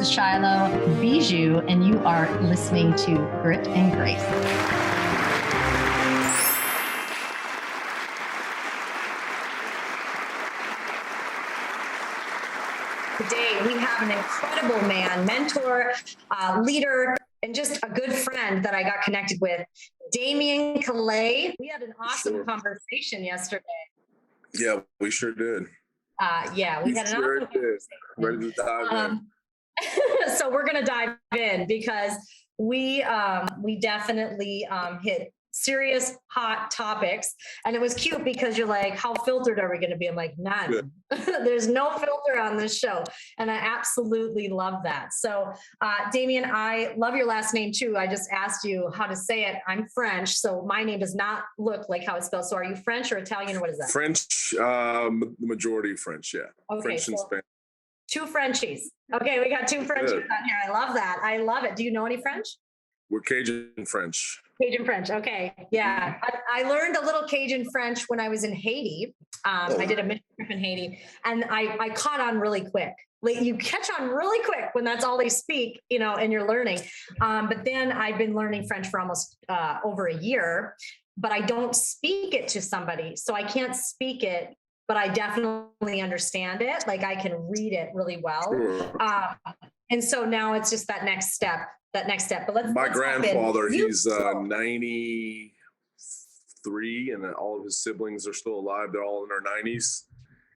is Shylo Bijold, and you are listening to Grit and Grace. Today, we have an incredible man, mentor, leader, and just a good friend that I got connected with, Damien Callais. We had an awesome conversation yesterday. Yeah, we sure did. We had an awesome conversation. Ready to dive in. So we're going to dive in because we definitely hit serious hot topics, and it was cute because you're like, how filtered are we going to be? I'm like, none. There's no filter on this show, and I absolutely love that. So Damien, I love your last name too. I just asked you how to say it. I'm French, so my name does not look like how it's spelled. So are you French or Italian, or what is that? French, the majority French, yeah. Okay, French and Spanish. Two Frenchies. Okay, we got two Frenchies on here. I love that. I love it. Do you know any French? We're Cajun French. Cajun French. Okay. Yeah. I learned a little Cajun French when I was in Haiti. I did a mission trip in Haiti, and I caught on really quick. Like, you catch on really quick when that's all they speak, and you're learning. But then I've been learning French for almost over a year, but I don't speak it to somebody. So I can't speak it, but I definitely understand it. Like, I can read it really well. Sure. And so now it's just that next step. But my grandfather, he's 93, and all of his siblings are still alive. They're all in their 90s.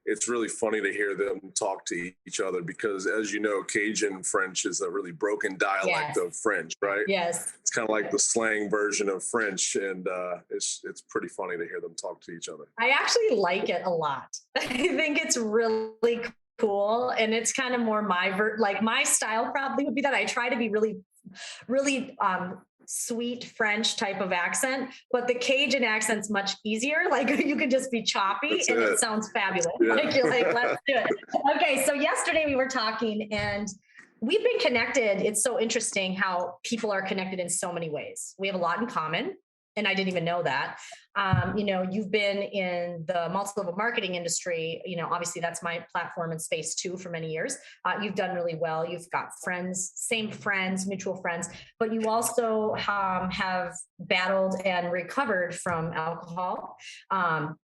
It's really funny to hear them talk to each other because, as you know, Cajun French is a really broken dialect of French, right? Yes. It's kind of like the slang version of French, and it's pretty funny to hear them talk to each other. I actually like it a lot. I think it's really cool, and it's kind of more my style probably would be that I try to be really sweet French type of accent, but the Cajun accent's much easier. Like, you can just be choppy it sounds fabulous. Yeah. Like, you're like, let's do it. Okay. So yesterday we were talking, and we've been connected. It's so interesting how people are connected in so many ways. We have a lot in common, and I didn't even know that. You've been in the multi-level marketing industry. Obviously that's my platform and space too for many years. You've done really well. You've got friends, same friends, mutual friends, but you also have battled and recovered from alcohol.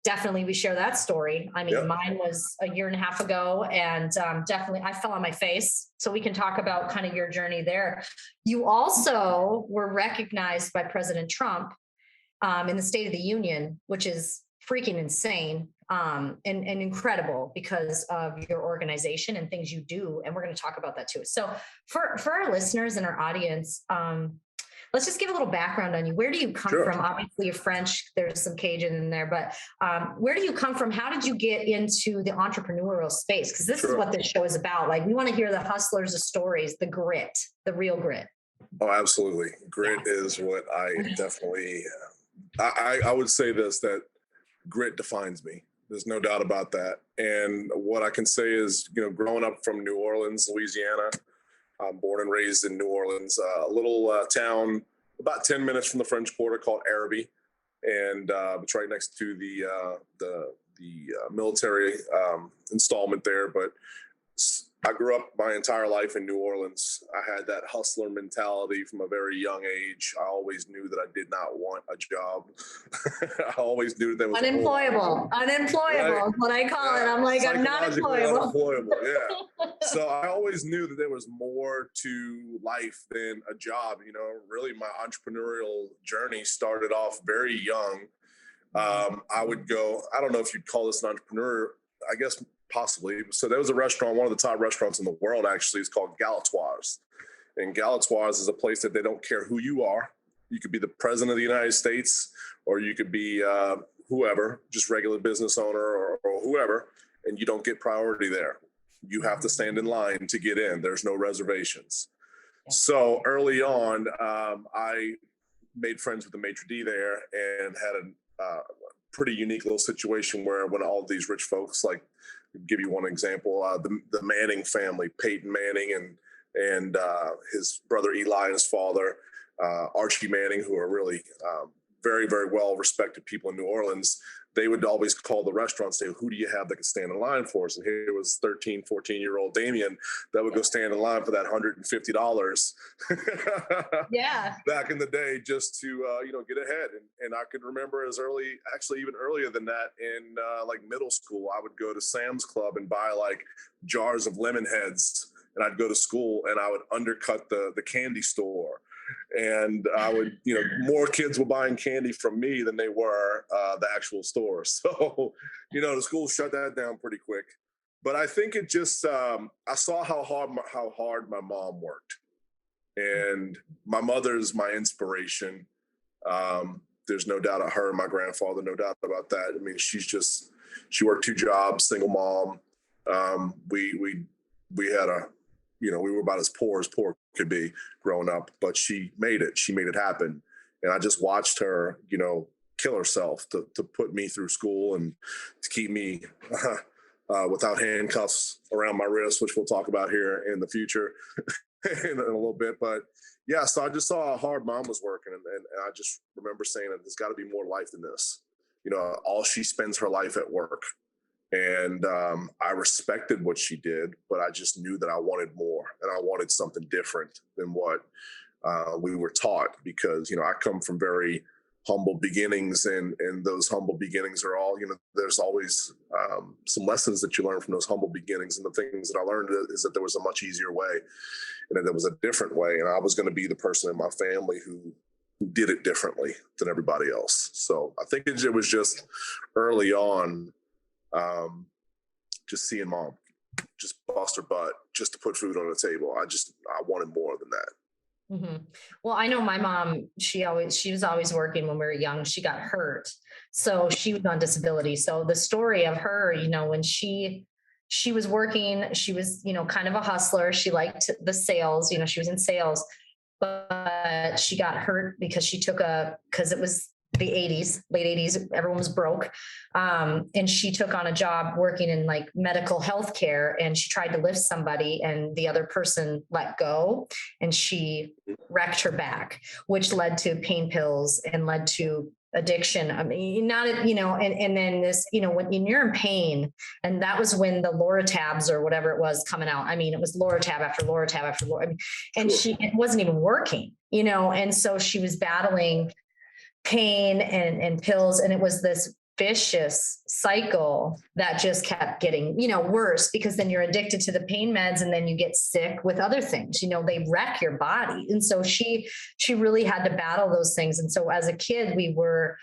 Definitely we share that story. I mean, Mine was a year and a half ago, and definitely I fell on my face. So we can talk about kind of your journey there. You also were recognized by President Trump in the State of the Union, which is freaking insane and incredible because of your organization and things you do. And we're going to talk about that too. So for our listeners and our audience, let's just give a little background on you. Where do you come from? Obviously you're French, there's some Cajun in there, but where do you come from? How did you get into the entrepreneurial space? Because this is what this show is about. Like, we want to hear the hustlers, the stories, the grit, the real grit. Oh, absolutely. Grit is what I definitely... I would say this, that grit defines me. There's no doubt about that. And what I can say is, growing up from New Orleans, Louisiana, I'm born and raised in New Orleans, a little town about 10 minutes from the French Quarter called Araby. And it's right next to the military installment there. But I grew up my entire life in New Orleans. I had that hustler mentality from a very young age. I always knew that I did not want a job. I always knew that there was unemployable. Unemployable is what I call it. I'm like, I'm not employable. Yeah. So I always knew that there was more to life than a job. Really my entrepreneurial journey started off very young. I would go, I don't know if you'd call this an entrepreneur, I guess possibly. So there was a restaurant, one of the top restaurants in the world, actually. It's called Galatoire's. And Galatoire's is a place that they don't care who you are. You could be the president of the United States, or you could be whoever, just regular business owner or whoever, and you don't get priority there. You have to stand in line to get in. There's no reservations. So early on, I made friends with the maitre d' there and had a pretty unique little situation where when all these rich folks, like, give you one example, the Manning family, Peyton Manning and his brother Eli and his father, Archie Manning, who are really very, very well respected people in New Orleans, they would always call the restaurant and say, who do you have that can stand in line for us? And here was 13, 14-year-old Damien that would go stand in line for that $150 Yeah. back in the day just to, get ahead. And I could remember as early, actually even earlier than that, in like middle school, I would go to Sam's Club and buy like jars of lemon heads. And I'd go to school and I would undercut the candy store. And I would, more kids were buying candy from me than they were the actual store. So, the school shut that down pretty quick. But I think it just, I saw how hard my mom worked. And my mother's my inspiration. There's no doubt of her and my grandfather, no doubt about that. I mean, she worked 2 jobs, single mom. We had we were about as poor could be growing up, but she made it. She made it happen. And I just watched her, kill herself to put me through school and to keep me without handcuffs around my wrist, which we'll talk about here in the future in a little bit. But yeah, so I just saw how hard mom was working. And I just remember saying that there's got to be more life than this. All she spends her life at work. And I respected what she did, but I just knew that I wanted more and I wanted something different than what we were taught, because, I come from very humble beginnings, and those humble beginnings are all, there's always some lessons that you learn from those humble beginnings. And the things that I learned is that there was a much easier way and that there was a different way. And I was going to be the person in my family who did it differently than everybody else. So I think it was just early on, just seeing mom just bust her butt just to put food on the table. I wanted more than that. Mm-hmm. Well, I know my mom, she was always working when we were young. She got hurt. So she was on disability. So the story of her, when she was working, she was, kind of a hustler. She liked the sales, she was in sales, but she got hurt because because it was the 80s, late 80s, everyone was broke. And she took on a job working in like medical healthcare, and she tried to lift somebody and the other person let go and she wrecked her back, which led to pain pills and led to addiction. I mean, and then this, when you're in pain, and that was when the Loratabs or whatever it was coming out. I mean, it was Loratab after Loratab after Loratab. And it wasn't even working, and so she was battling pain and pills. And it was this vicious cycle that just kept getting, worse, because then you're addicted to the pain meds and then you get sick with other things, they wreck your body. And so she really had to battle those things. And so as a kid, we were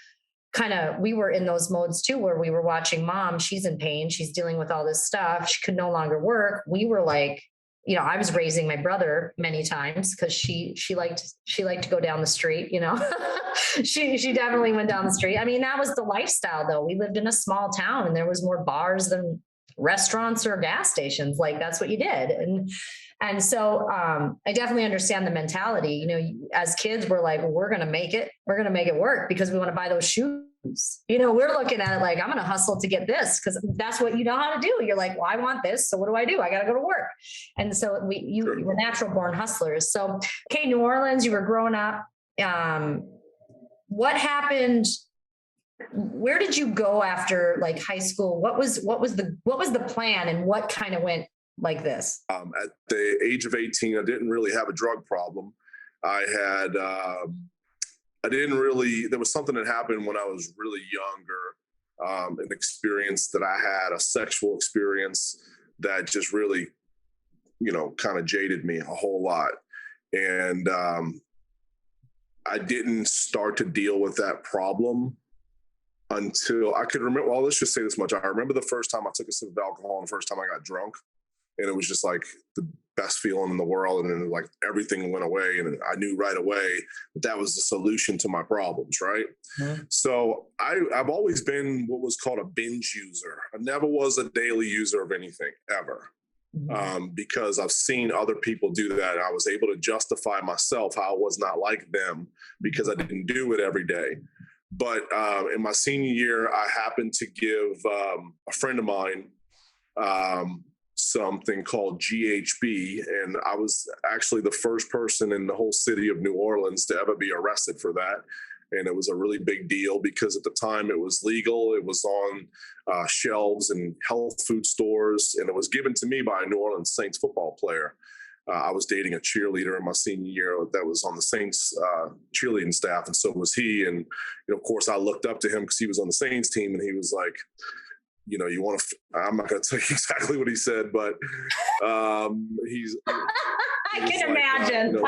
in those modes too, where we were watching mom, she's in pain. She's dealing with all this stuff. She could no longer work. We were like, I was raising my brother many times because she liked to go down the street, she definitely went down the street. I mean, that was the lifestyle though. We lived in a small town and there was more bars than restaurants or gas stations. Like that's what you did. And so I definitely understand the mentality, as kids, we're like, well, we're going to make it work because we want to buy those shoes. We're looking at it like, I'm going to hustle to get this because that's what you know how to do. You're like, well, I want this. So what do? I got to go to work. And so you were natural born hustlers. So, okay, New Orleans, you were growing up. What happened? Where did you go after like high school? What was the plan and what kind of went like this? At the age of 18, I didn't really have a drug problem. There was something that happened when I was really younger, an experience that I had, a sexual experience that just really, kind of jaded me a whole lot. And I didn't start to deal with that problem until I could remember. Well, let's just say this much. I remember the first time I took a sip of alcohol and the first time I got drunk. And it was just like the best feeling in the world. And then like everything went away. And I knew right away that was the solution to my problems, right? Mm-hmm. So I've always been what was called a binge user. I never was a daily user of anything, ever. Mm-hmm. Because I've seen other people do that. And I was able to justify myself how I was not like them because I didn't do it every day. But in my senior year, I happened to give a friend of mine something called GHB. And I was actually the first person in the whole city of New Orleans to ever be arrested for that. And it was a really big deal because at the time it was legal. It was on shelves in health food stores, and it was given to me by a New Orleans Saints football player. I was dating a cheerleader in my senior year that was on the Saints cheerleading staff, and so was he. And of course, I looked up to him because he was on the Saints team, and he was like, you want to, I'm not going to tell you exactly what he said, but he's. I can imagine.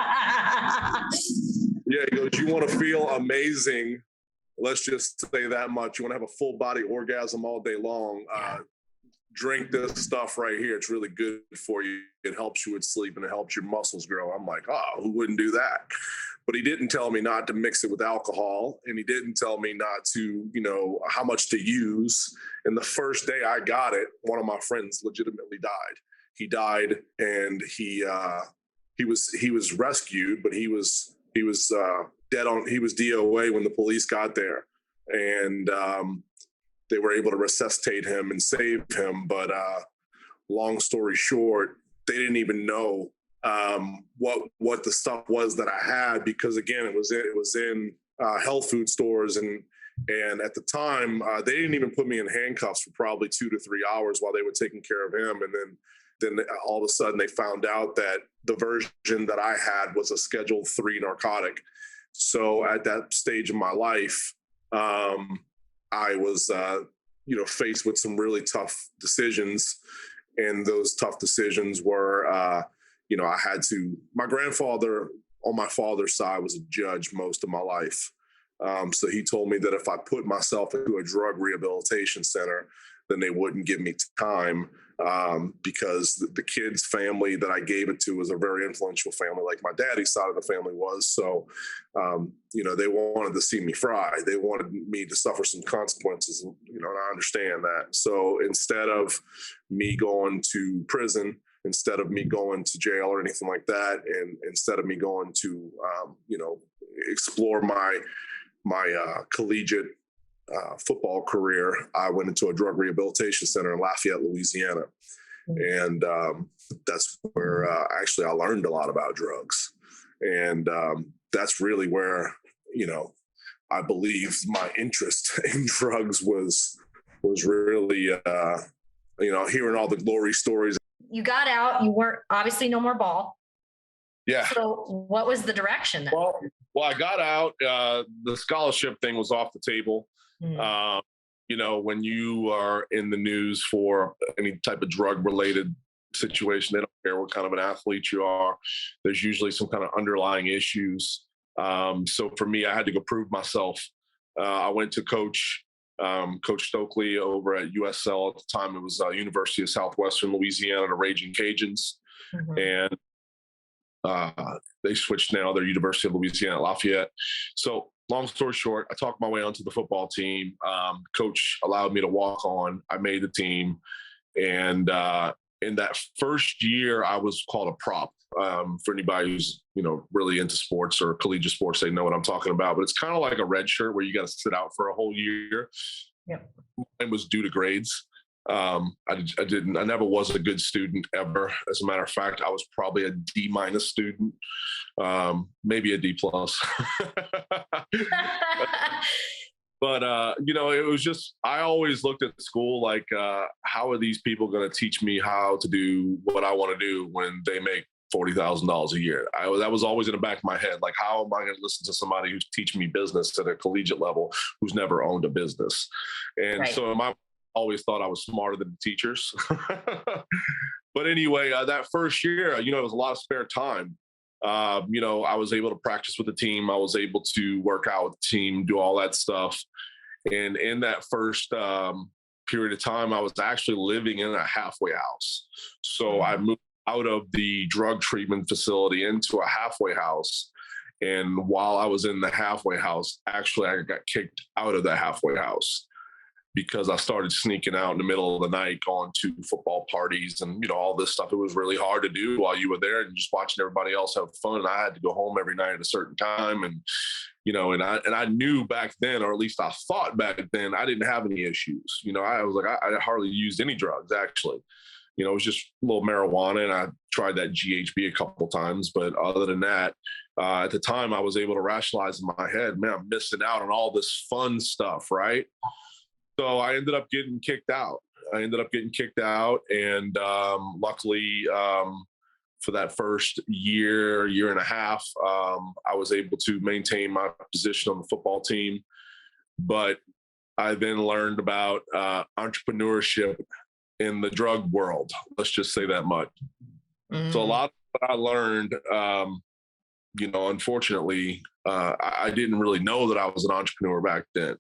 Yeah, he goes, you want to feel amazing. Let's just say that much. You want to have a full body orgasm all day long. Drink this stuff right here. It's really good for you. It helps you with sleep and it helps your muscles grow. I'm like, oh, who wouldn't do that? But he didn't tell me not to mix it with alcohol. And he didn't tell me not to, how much to use. And the first day I got it, one of my friends legitimately died. He died, and he was rescued, but he was dead on. He was DOA when the police got there, and they were able to resuscitate him and save him. But long story short, they didn't even know what the stuff was that I had, because again, it was in health food stores, and at the time they didn't even put me in handcuffs for probably 2 to 3 hours while they were taking care of him, and then all of a sudden they found out that the version that I had was a Schedule 3 narcotic. So at that stage of my life, I was, faced with some really tough decisions. And those tough decisions were, my grandfather on my father's side was a judge most of my life. So he told me that if I put myself into a drug rehabilitation center, then they wouldn't give me time, because the kid's family that I gave it to was a very influential family, like my daddy's side of the family was. So, they wanted to see me fry. They wanted me to suffer some consequences, and I understand that. So instead of me going to prison, instead of me going to jail or anything like that, and instead of me going to, explore my collegiate football career, I went into a drug rehabilitation center in Lafayette, Louisiana. And that's where actually I learned a lot about drugs. And that's really where, I believe my interest in drugs was really, hearing all the glory stories. You got out, you weren't, obviously no more ball. Yeah. So what was the direction then? Well, I got out, the scholarship thing was off the table. When you are in the news for any type of drug related situation, they don't care what kind of an athlete you are. There's usually some kind of underlying issues. So for me, I had to go prove myself. I went to Coach Stokely over at USL at the time. It was University of Southwestern Louisiana, the Raging Cajuns. And they switched now. They're University of Louisiana at Lafayette. So long story short, I talked my way onto the football team. Coach allowed me to walk on. I made the team. And in that first year, I was called a prop. For anybody who's, really into sports or collegiate sports, they know what I'm talking about. But it's kind of like a red shirt where you got to sit out for a whole year. Yeah. Mine was due to grades. I never was a good student ever. As a matter of fact, I was probably a D- student, maybe a D+. But, it was just, I always looked at school like, how are these people going to teach me how to do what I want to do when they make $40,000 a year? That was always in the back of my head. Like, how am I going to listen to somebody who's teaching me business at a collegiate level who's never owned a business? And right. So I always thought I was smarter than the teachers. But anyway, that first year, it was a lot of spare time. I was able to practice with the team. I was able to work out with the team, do all that stuff. And in that first period of time, I was actually living in a halfway house. So I moved out of the drug treatment facility into a halfway house. And while I was in the halfway house, actually, I got kicked out of the halfway house because I started sneaking out in the middle of the night, going to football parties and, all this stuff. It was really hard to do while you were there and just watching everybody else have fun. And I had to go home every night at a certain time. And, and I knew back then, or at least I thought back then, I didn't have any issues. I was like, I hardly used any drugs actually. You know, it was just a little marijuana, and I tried that GHB a couple times. But other than that, at the time, I was able to rationalize in my head, man, I'm missing out on all this fun stuff, right? So I ended up getting kicked out. And luckily, for that first year and a half, I was able to maintain my position on the football team. But I then learned about entrepreneurship in the drug world. Let's just say that much. So a lot of what I learned, unfortunately, I didn't really know that I was an entrepreneur back then.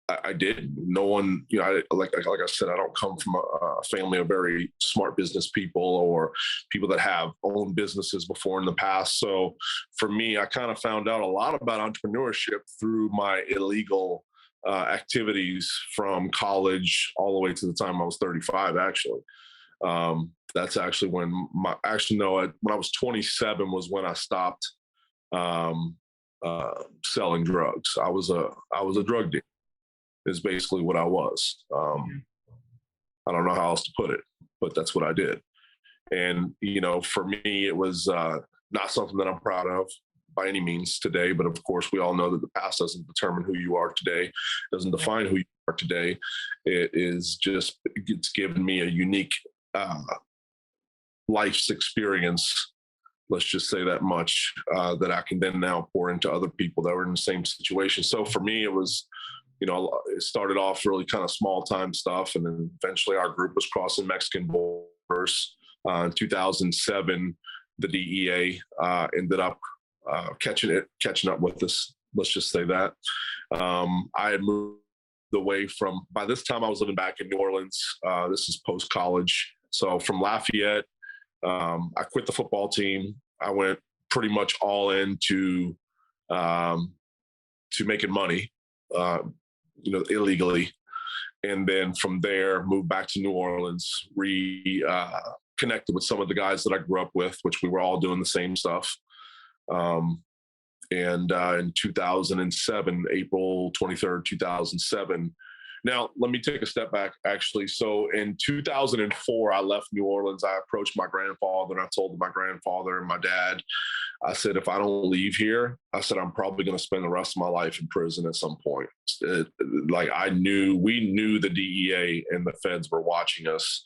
I did. No one, like I said, I don't come from a family of very smart business people or people that have owned businesses before in the past. So for me, I kind of found out a lot about entrepreneurship through my illegal activities from college all the way to the time I was 35, actually. That's actually when when I was 27 was when I stopped selling drugs. I was a drug dealer, is basically what I was. I don't know how else to put it, but that's what I did. And, for me, it was not something that I'm proud of by any means today. But of course, we all know that the past doesn't determine who you are today, doesn't define who you are today. It's given me a unique life's experience. Let's just say that much, that I can then now pour into other people that were in the same situation. So for me, it was, it started off really kind of small time stuff. And then eventually our group was crossing Mexican borders. In 2007, the DEA ended up catching up with us. Let's just say that. I had moved away by this time I was living back in New Orleans. This is post-college. So from Lafayette, I quit the football team. I went pretty much all into making money, illegally. And then from there, moved back to New Orleans, connected with some of the guys that I grew up with, which we were all doing the same stuff. And in 2007, April 23rd, 2007. Now, let me take a step back, actually. So in 2004, I left New Orleans. I approached my grandfather and I told my grandfather and my dad, I said, if I don't leave here, I said, I'm probably going to spend the rest of my life in prison at some point. We knew the DEA and the feds were watching us.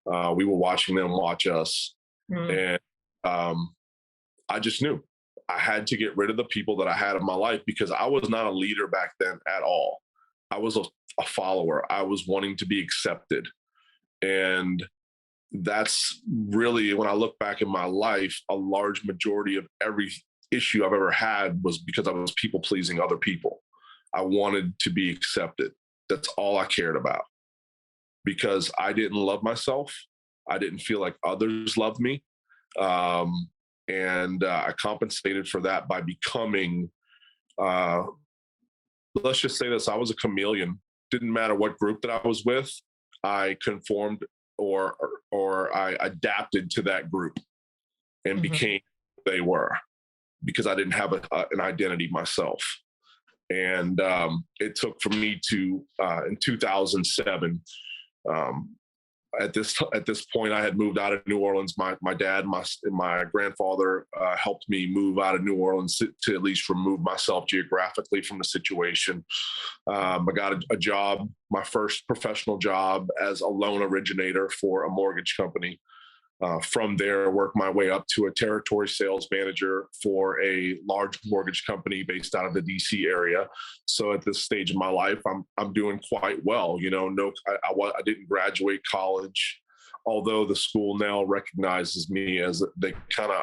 We were watching them watch us. And I just knew I had to get rid of the people that I had in my life, because I was not a leader back then at all. I was a follower. I was wanting to be accepted. And that's really, when I look back in my life, a large majority of every issue I've ever had was because I was people pleasing other people. I wanted to be accepted. That's all I cared about, because I didn't love myself. I didn't feel like others loved me. And I compensated for that by becoming, let's just say this, I was a chameleon. Didn't matter what group that I was with, I conformed or I adapted to that group and became who they were, because I didn't have an identity myself. And it took for me to, in 2007, at this point, I had moved out of New Orleans. My dad, my grandfather helped me move out of New Orleans to at least remove myself geographically from the situation. I got a job, my first professional job, as a loan originator for a mortgage company. From there, worked my way up to a territory sales manager for a large mortgage company based out of the DC area. So at this stage of my life, I'm doing quite well. I didn't graduate college, although the school now recognizes me as they kind of,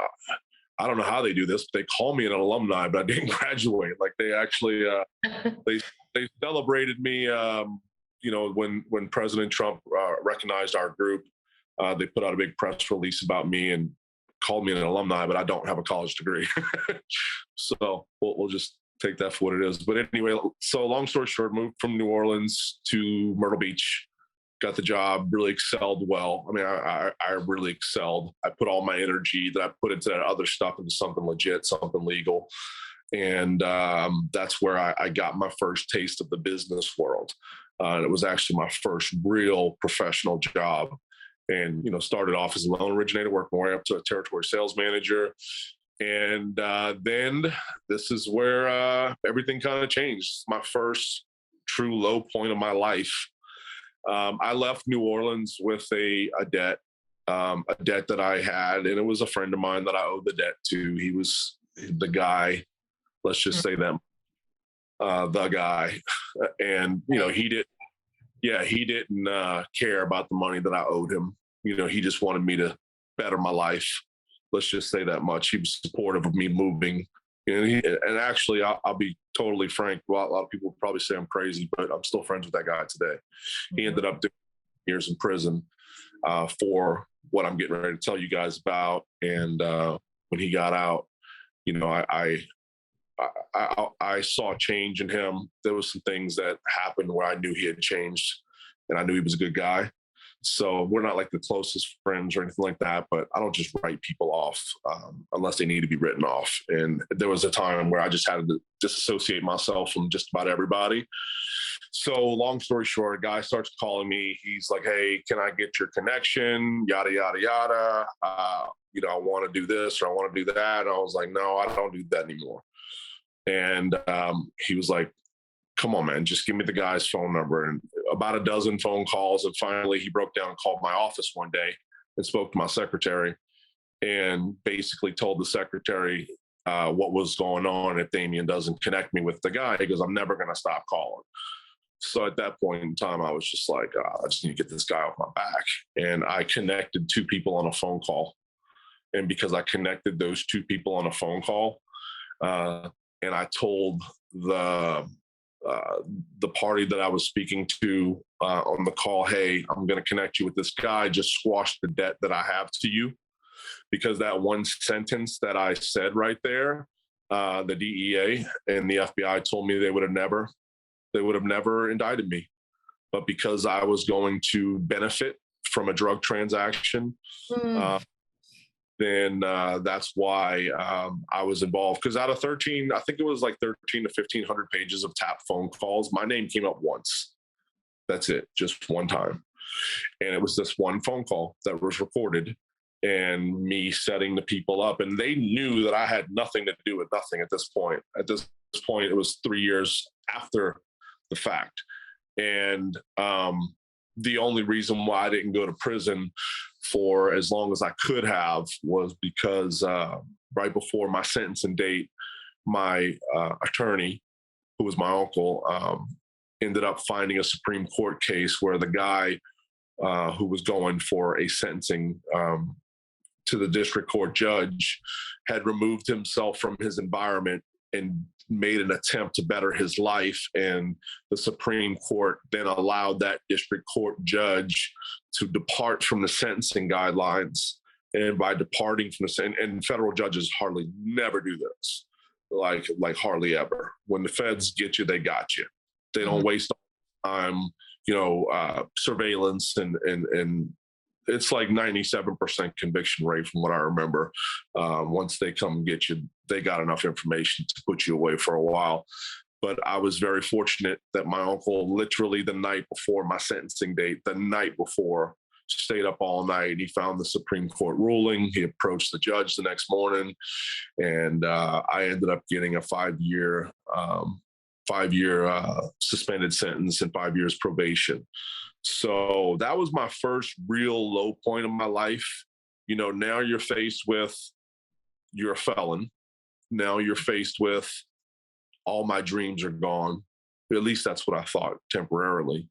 I don't know how they do this, but they call me an alumni, but I didn't graduate. Like they actually, they celebrated me, when President Trump recognized our group. They put out a big press release about me and called me an alumni, but I don't have a college degree. So we'll just take that for what it is. But anyway, so long story short, moved from New Orleans to Myrtle Beach, got the job, really excelled well. I mean, I really excelled. I put all my energy that I put into that other stuff into something legit, something legal. And that's where I got my first taste of the business world. And it was actually my first real professional job. And, started off as a loan originator, worked my way up to a territory sales manager. And then this is where everything kind of changed. My first true low point of my life. I left New Orleans with a debt that I had, and it was a friend of mine that I owed the debt to. He was the guy, let's just say that, the guy. And, he didn't care about the money that I owed him. He just wanted me to better my life. Let's just say that much. He was supportive of me moving. And actually, I'll be totally frank. Well, a lot of people probably say I'm crazy, but I'm still friends with that guy today. He ended up doing years in prison for what I'm getting ready to tell you guys about. And when he got out, I saw change in him. There was some things that happened where I knew he had changed, and I knew he was a good guy. So we're not like the closest friends or anything like that, but I don't just write people off unless they need to be written off. And there was a time where I just had to disassociate myself from just about everybody. So long story short, a guy starts calling me. He's like, "Hey, can I get your connection? Yada, yada, yada. I want to do this or I want to do that." And I was like, "No, I don't do that anymore." And he was like, "Come on, man, just give me the guy's phone number." And about a dozen phone calls. And finally he broke down and called my office one day and spoke to my secretary and basically told the secretary what was going on if Damien doesn't connect me with the guy, because I'm never going to stop calling. So at that point in time, I was just like, I just need to get this guy off my back. And I connected two people on a phone call. And because I connected those two people on a phone call, and I told the party that I was speaking to on the call, "Hey, I'm going to connect you with this guy. Just squash the debt that I have to you." Because that one sentence that I said right there, the DEA and the FBI told me they would have never indicted me. But because I was going to benefit from a drug transaction, then that's why I was involved. Because out of 13, I think it was like 13 to 1,500 pages of tap phone calls, my name came up once. That's it, just one time. And it was this one phone call that was recorded and me setting the people up. And they knew that I had nothing to do with nothing at this point. At this point, it was 3 years after the fact. And the only reason why I didn't go to prison for as long as I could have was because right before my sentencing date, my attorney, who was my uncle, ended up finding a Supreme Court case where the guy who was going for a sentencing to the district court judge had removed himself from his environment and made an attempt to better his life. And the Supreme Court then allowed that district court judge to depart from the sentencing guidelines. And by departing from and federal judges hardly never do this, like hardly ever. When the feds get you, they got you. They don't waste time, surveillance and it's like 97% conviction rate from what I remember. Once they come and get you, they got enough information to put you away for a while. But I was very fortunate that my uncle, literally the night before my sentencing date, the night before, stayed up all night. He found the Supreme Court ruling. He approached the judge the next morning, and I ended up getting a 5-year suspended sentence and 5 years probation. So that was my first real low point of my life. Now you're faced with, you're a felon. Now you're faced with, all my dreams are gone. At least that's what I thought temporarily.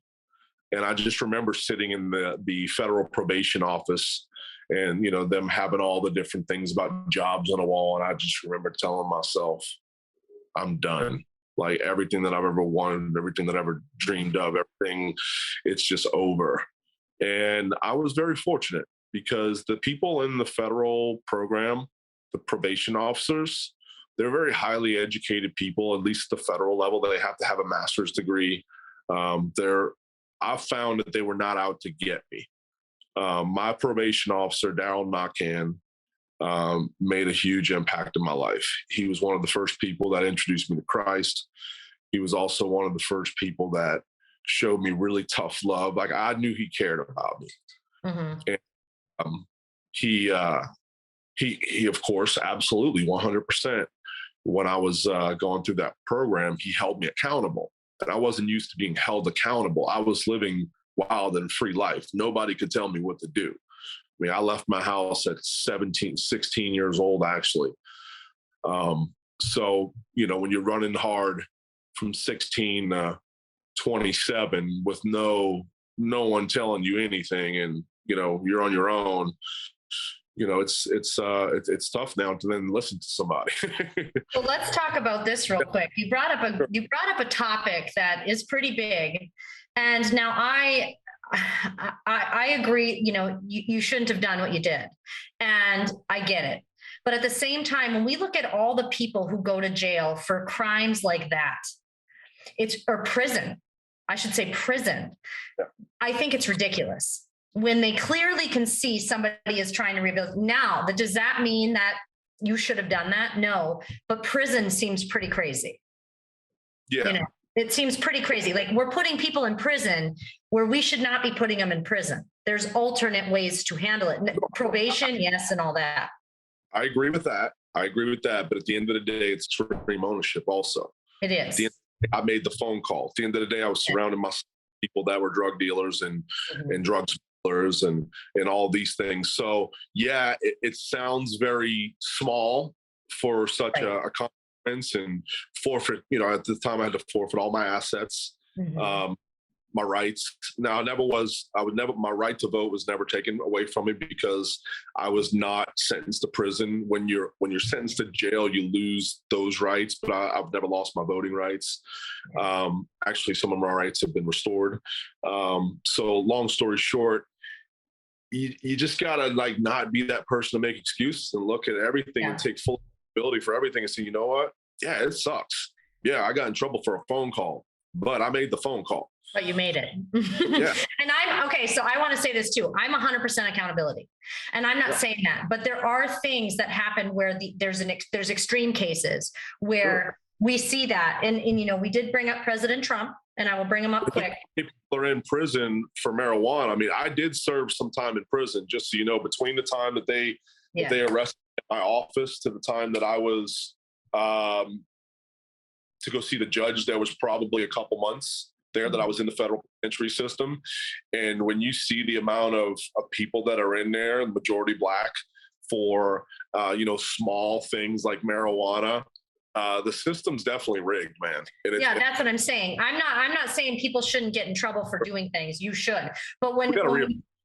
And I just remember sitting in the federal probation office and, them having all the different things about jobs on the wall. And I just remember telling myself, I'm done. Like everything that I've ever wanted, everything that I ever dreamed of, everything, it's just over. And I was very fortunate because the people in the federal program, the probation officers, they're very highly educated people, at least at the federal level. They have to have a master's degree. I found that they were not out to get me. My probation officer, Daryl Knockan, made a huge impact in my life. He was one of the first people that introduced me to Christ. He was also one of the first people that showed me really tough love. Like I knew he cared about me. Mm-hmm. And he of course, absolutely 100%. When I was going through that program, he held me accountable. And I wasn't used to being held accountable. I was living wild and free life. Nobody could tell me what to do. I mean, I left my house at 16 years old, actually. So, when you're running hard from 16 to 27 with no one telling you anything, and, you're on your own, it's tough now to then listen to somebody. Well, let's talk about this real quick. You brought up a topic that is pretty big, and now I agree. You shouldn't have done what you did, and I get it. But at the same time, when we look at all the people who go to jail for crimes like that, or prison, I should say prison. Yeah. I think it's ridiculous. When they clearly can see somebody is trying to rehabilitate. Now, does that mean that you should have done that? No, but prison seems pretty crazy. Yeah. It seems pretty crazy. Like we're putting people in prison where we should not be putting them in prison. There's alternate ways to handle it. Probation, yes, and all that. I agree with that. But at the end of the day, it's extreme ownership also. It is. I made the phone call. At the end of the day, I was surrounding myself with people that were drug dealers and drug smugglers and all these things. So yeah, it sounds very small for such a consequence, and forfeit. At the time I had to forfeit all my assets, my rights. Now, my right to vote was never taken away from me because I was not sentenced to prison. When you're sentenced to jail, you lose those rights, but I've never lost my voting rights. Actually, some of my rights have been restored. So long story short, you just gotta not be that person to make excuses and look at everything and take full responsibility for everything and say, you know what? Yeah, it sucks. Yeah, I got in trouble for a phone call, but I made the phone call. But you made it. Yeah. And so I want to say this too. I'm 100% accountability. And I'm not saying that, but there are things that happen where there's extreme cases where we see that. And we did bring up President Trump, and I will bring him up quick. People are in prison for marijuana. I mean, I did serve some time in prison, just so you know, between the time that they arrested my office to the time that I was to go see the judge, there was probably a couple months there that I was in the federal penitentiary system. And when you see the amount of people that are in there, the majority Black, for small things like marijuana, the system's definitely rigged, man. That's what I'm saying. I'm not saying people shouldn't get in trouble for doing things. You should, but when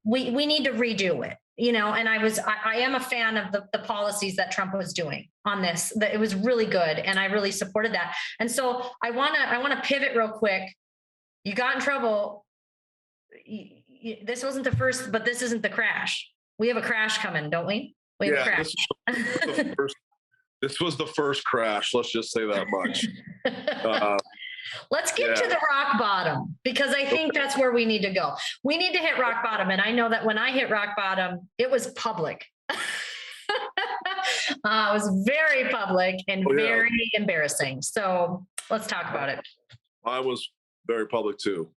we need to redo it, and I am a fan of the policies that Trump was doing on this. That it was really good, and I really supported that. And so I want to pivot real quick. You got in trouble. This wasn't the first, but this isn't the crash. We have a crash coming, don't we? We have a crash. This was the first crash. Let's just say that much. Let's get to the rock bottom, because I think that's where we need to go. We need to hit rock bottom. And I know that when I hit rock bottom, it was public. It was very public and very embarrassing. So let's talk about it. I was very public too.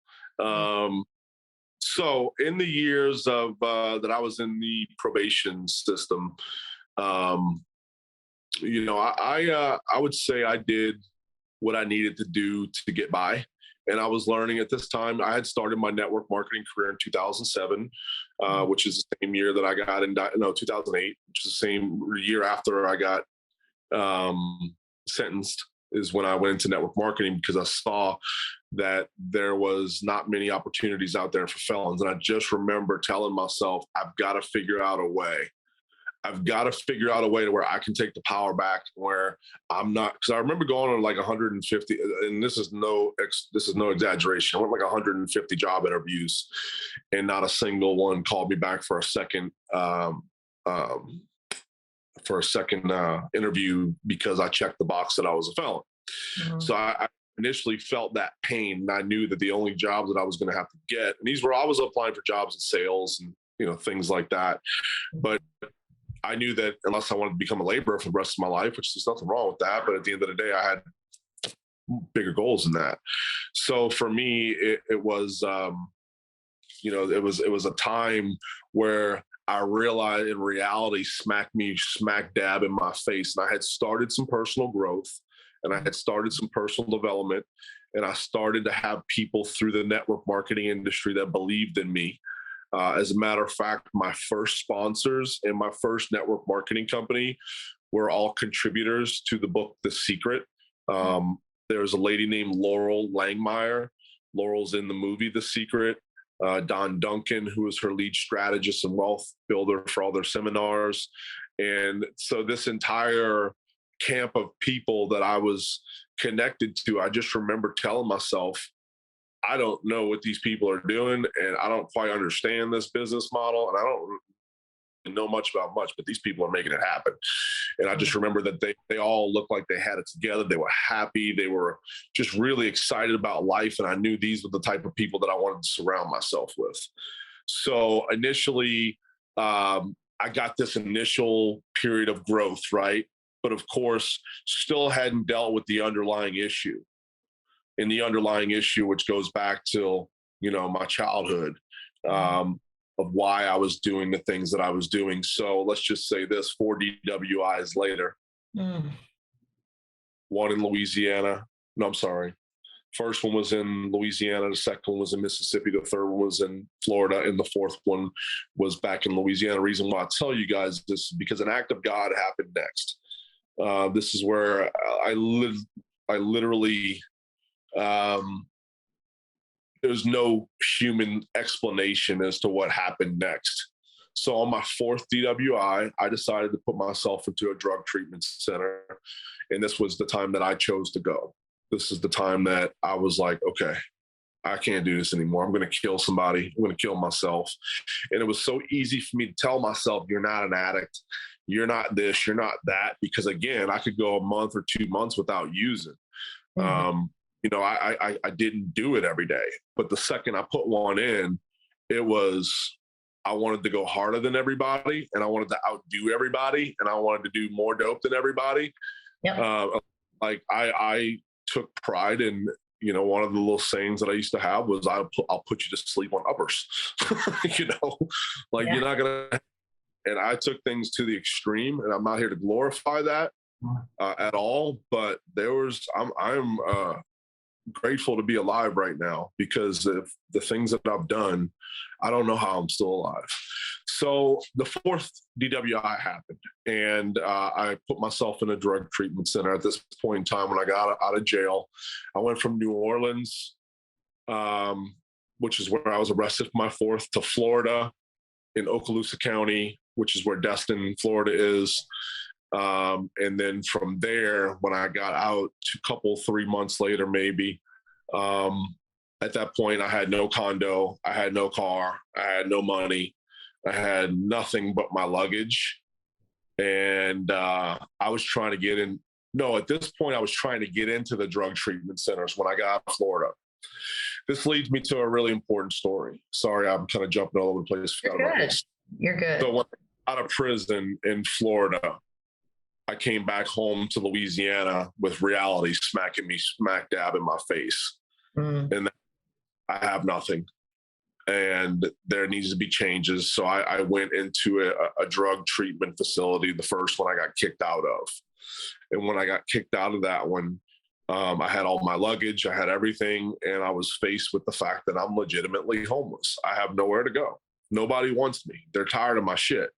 So in the years of that I was in the probation system, I would say I did what I needed to do to get by. And I was learning at this time. I had started my network marketing career in 2007, which is the same year that I got 2008, which is the same year after I got sentenced, is when I went into network marketing, because I saw that there was not many opportunities out there for felons. And I just remember telling myself, I've got to figure out a way. To where I can take the power back, where I'm not, because I remember going on like 150, and this is no exaggeration. I went like 150 job interviews, and not a single one called me back for a second interview, because I checked the box that I was a felon. Mm-hmm. So I initially felt that pain, and I knew that the only jobs that I was going to have to get, and I was applying for jobs in sales and things like that, but I knew that unless I wanted to become a laborer for the rest of my life, which there's nothing wrong with that, but at the end of the day, I had bigger goals than that. So for me, it was, it was a time where I realized in reality smack dab in my face. And I had started some personal growth and I had started some personal development. And I started to have people through the network marketing industry that believed in me. As a matter of fact, my first sponsors in my first network marketing company were all contributors to the book, The Secret. There's a lady named Laurel Langmeyer. Laurel's in the movie, The Secret. Don Duncan, who is her lead strategist and wealth builder for all their seminars. And so this entire camp of people that I was connected to, I just remember telling myself, I don't know what these people are doing, and I don't quite understand this business model, and I don't know much about much, but these people are making it happen. And I just remember that they all looked like they had it together. They were happy. They were just really excited about life. And I knew these were the type of people that I wanted to surround myself with. So initially, I got this initial period of growth, right? But of course, still hadn't dealt with the underlying issue. And the underlying issue, which goes back to, my childhood, of why I was doing the things that I was doing. So let's just say this, 4 DWIs later, one in Louisiana. No, I'm sorry. First one was in Louisiana. The second one was in Mississippi. The third one was in Florida. And the fourth one was back in Louisiana. The reason why I tell you guys this is because an act of God happened next. This is where I literally, there's no human explanation as to what happened next. So on my fourth DWI, I decided to put myself into a drug treatment center. And this was the time that I chose to go. This is the time that I was like, okay, I can't do this anymore. I'm going to kill somebody. I'm going to kill myself. And it was so easy for me to tell myself, you're not an addict. You're not this, you're not that. Because again, I could go a month or 2 months without using. I didn't do it every day, but the second I put one in, I wanted to go harder than everybody, and I wanted to outdo everybody, and I wanted to do more dope than everybody. Yep. I took pride in, one of the little sayings that I used to have was, I'll put you to sleep on uppers, you're not going to, and I took things to the extreme, and I'm not here to glorify that at all, but I'm grateful to be alive right now because of the things that I've done. I don't know how I'm still alive. So the fourth DWI happened, and I put myself in a drug treatment center at this point in time. When I got out of jail, I went from New Orleans, which is where I was arrested for my fourth, to Florida in Okaloosa County, which is where Destin, Florida is. And then from there, when I got out, 3 months later, maybe, at that point, I had no condo, I had no car, I had no money, I had nothing but my luggage. And I was trying to get in. No, at this point, I was trying to get into the drug treatment centers when I got out of Florida. This leads me to a really important story. Sorry, I'm kind of jumping all over the place. You're good. So when I got out of prison in Florida, I came back home to Louisiana with reality smacking me smack dab in my face. And I have nothing. And there needs to be changes. So I went into a drug treatment facility, the first one I got kicked out of. And when I got kicked out of that one, I had all my luggage, I had everything, and I was faced with the fact that I'm legitimately homeless. I have nowhere to go. Nobody wants me. They're tired of my shit.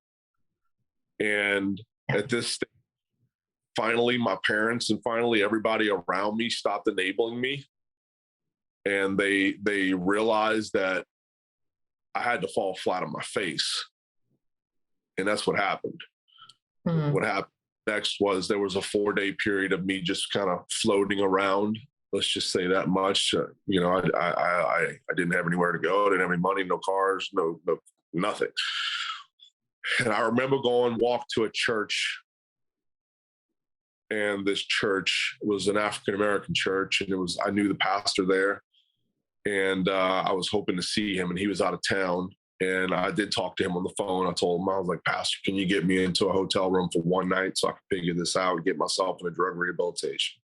And at this stage, finally, my parents and finally everybody around me stopped enabling me. And they realized that I had to fall flat on my face. And that's what happened. What happened next was there was a 4-day period of me just kind of floating around. Let's just say that much. I didn't have anywhere to go. I didn't have any money, no cars, no nothing. And I remember walk to a church. And this church was an African-American church. And I knew the pastor there. And I was hoping to see him, and he was out of town. And I did talk to him on the phone. I told him, I was like, Pastor, can you get me into a hotel room for one night so I can figure this out and get myself into drug rehabilitation?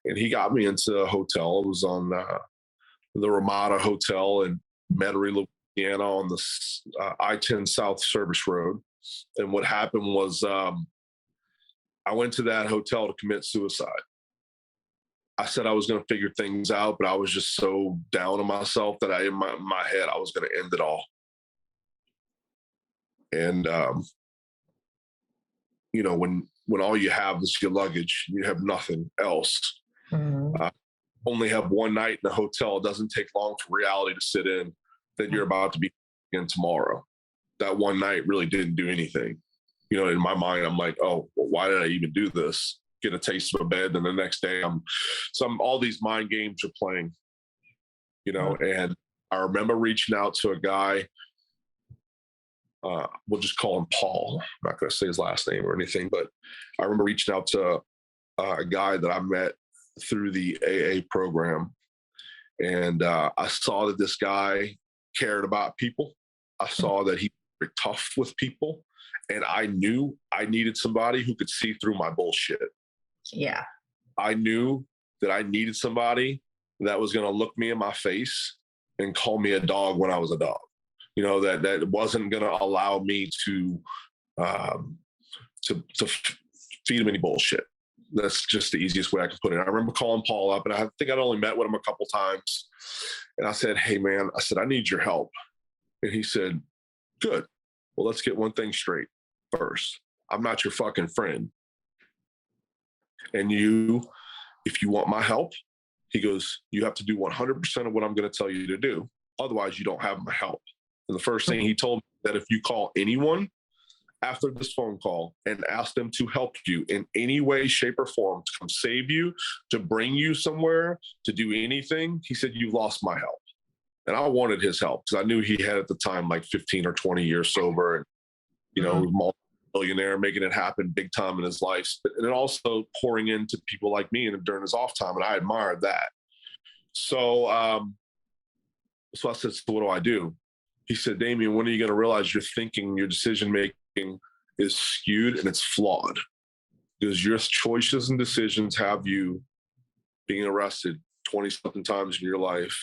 And he got me into a hotel. It was on the Ramada Hotel in Metairie, Louisiana, on the I-10 South Service Road. And what happened was I went to that hotel to commit suicide. I said I was going to figure things out, but I was just so down on myself that in my head, I was going to end it all. And, when all you have is your luggage, you have nothing else. Mm-hmm. Only have one night in a hotel. It doesn't take long for reality to sit in. Then you're about to be in tomorrow. That one night really didn't do anything. In my mind, I'm like, oh, well, why did I even do this? Get a taste of a bed, and the next day all these mind games are playing, and I remember reaching out to a guy, we'll just call him Paul. I'm not going to say his last name or anything, but I remember reaching out to a guy that I met through the AA program. And I saw that this guy cared about people. I saw that he was tough with people. And I knew I needed somebody who could see through my bullshit. Yeah. I knew that I needed somebody that was going to look me in my face and call me a dog when I was a dog. That wasn't going to allow me to feed him any bullshit. That's just the easiest way I can put it. I remember calling Paul up, and I think I'd only met with him a couple times. And I said, hey, man, I need your help. And he said, good. Well, let's get one thing straight first. I'm not your fucking friend. And if you want my help, he goes, you have to do 100% of what I'm going to tell you to do. Otherwise, you don't have my help. And the first thing he told me that if you call anyone after this phone call and ask them to help you in any way, shape, or form, to come save you, to bring you somewhere, to do anything, he said, you've lost my help. And I wanted his help because I knew he had at the time like 15 or 20 years sober and, multi-millionaire, making it happen big time in his life. And then also pouring into people like me and during his off time. And I admired that. So I said, so what do I do? He said, Damien, when are you going to realize your thinking, your decision-making is skewed and it's flawed? Because your choices and decisions have you being arrested 20-something times in your life,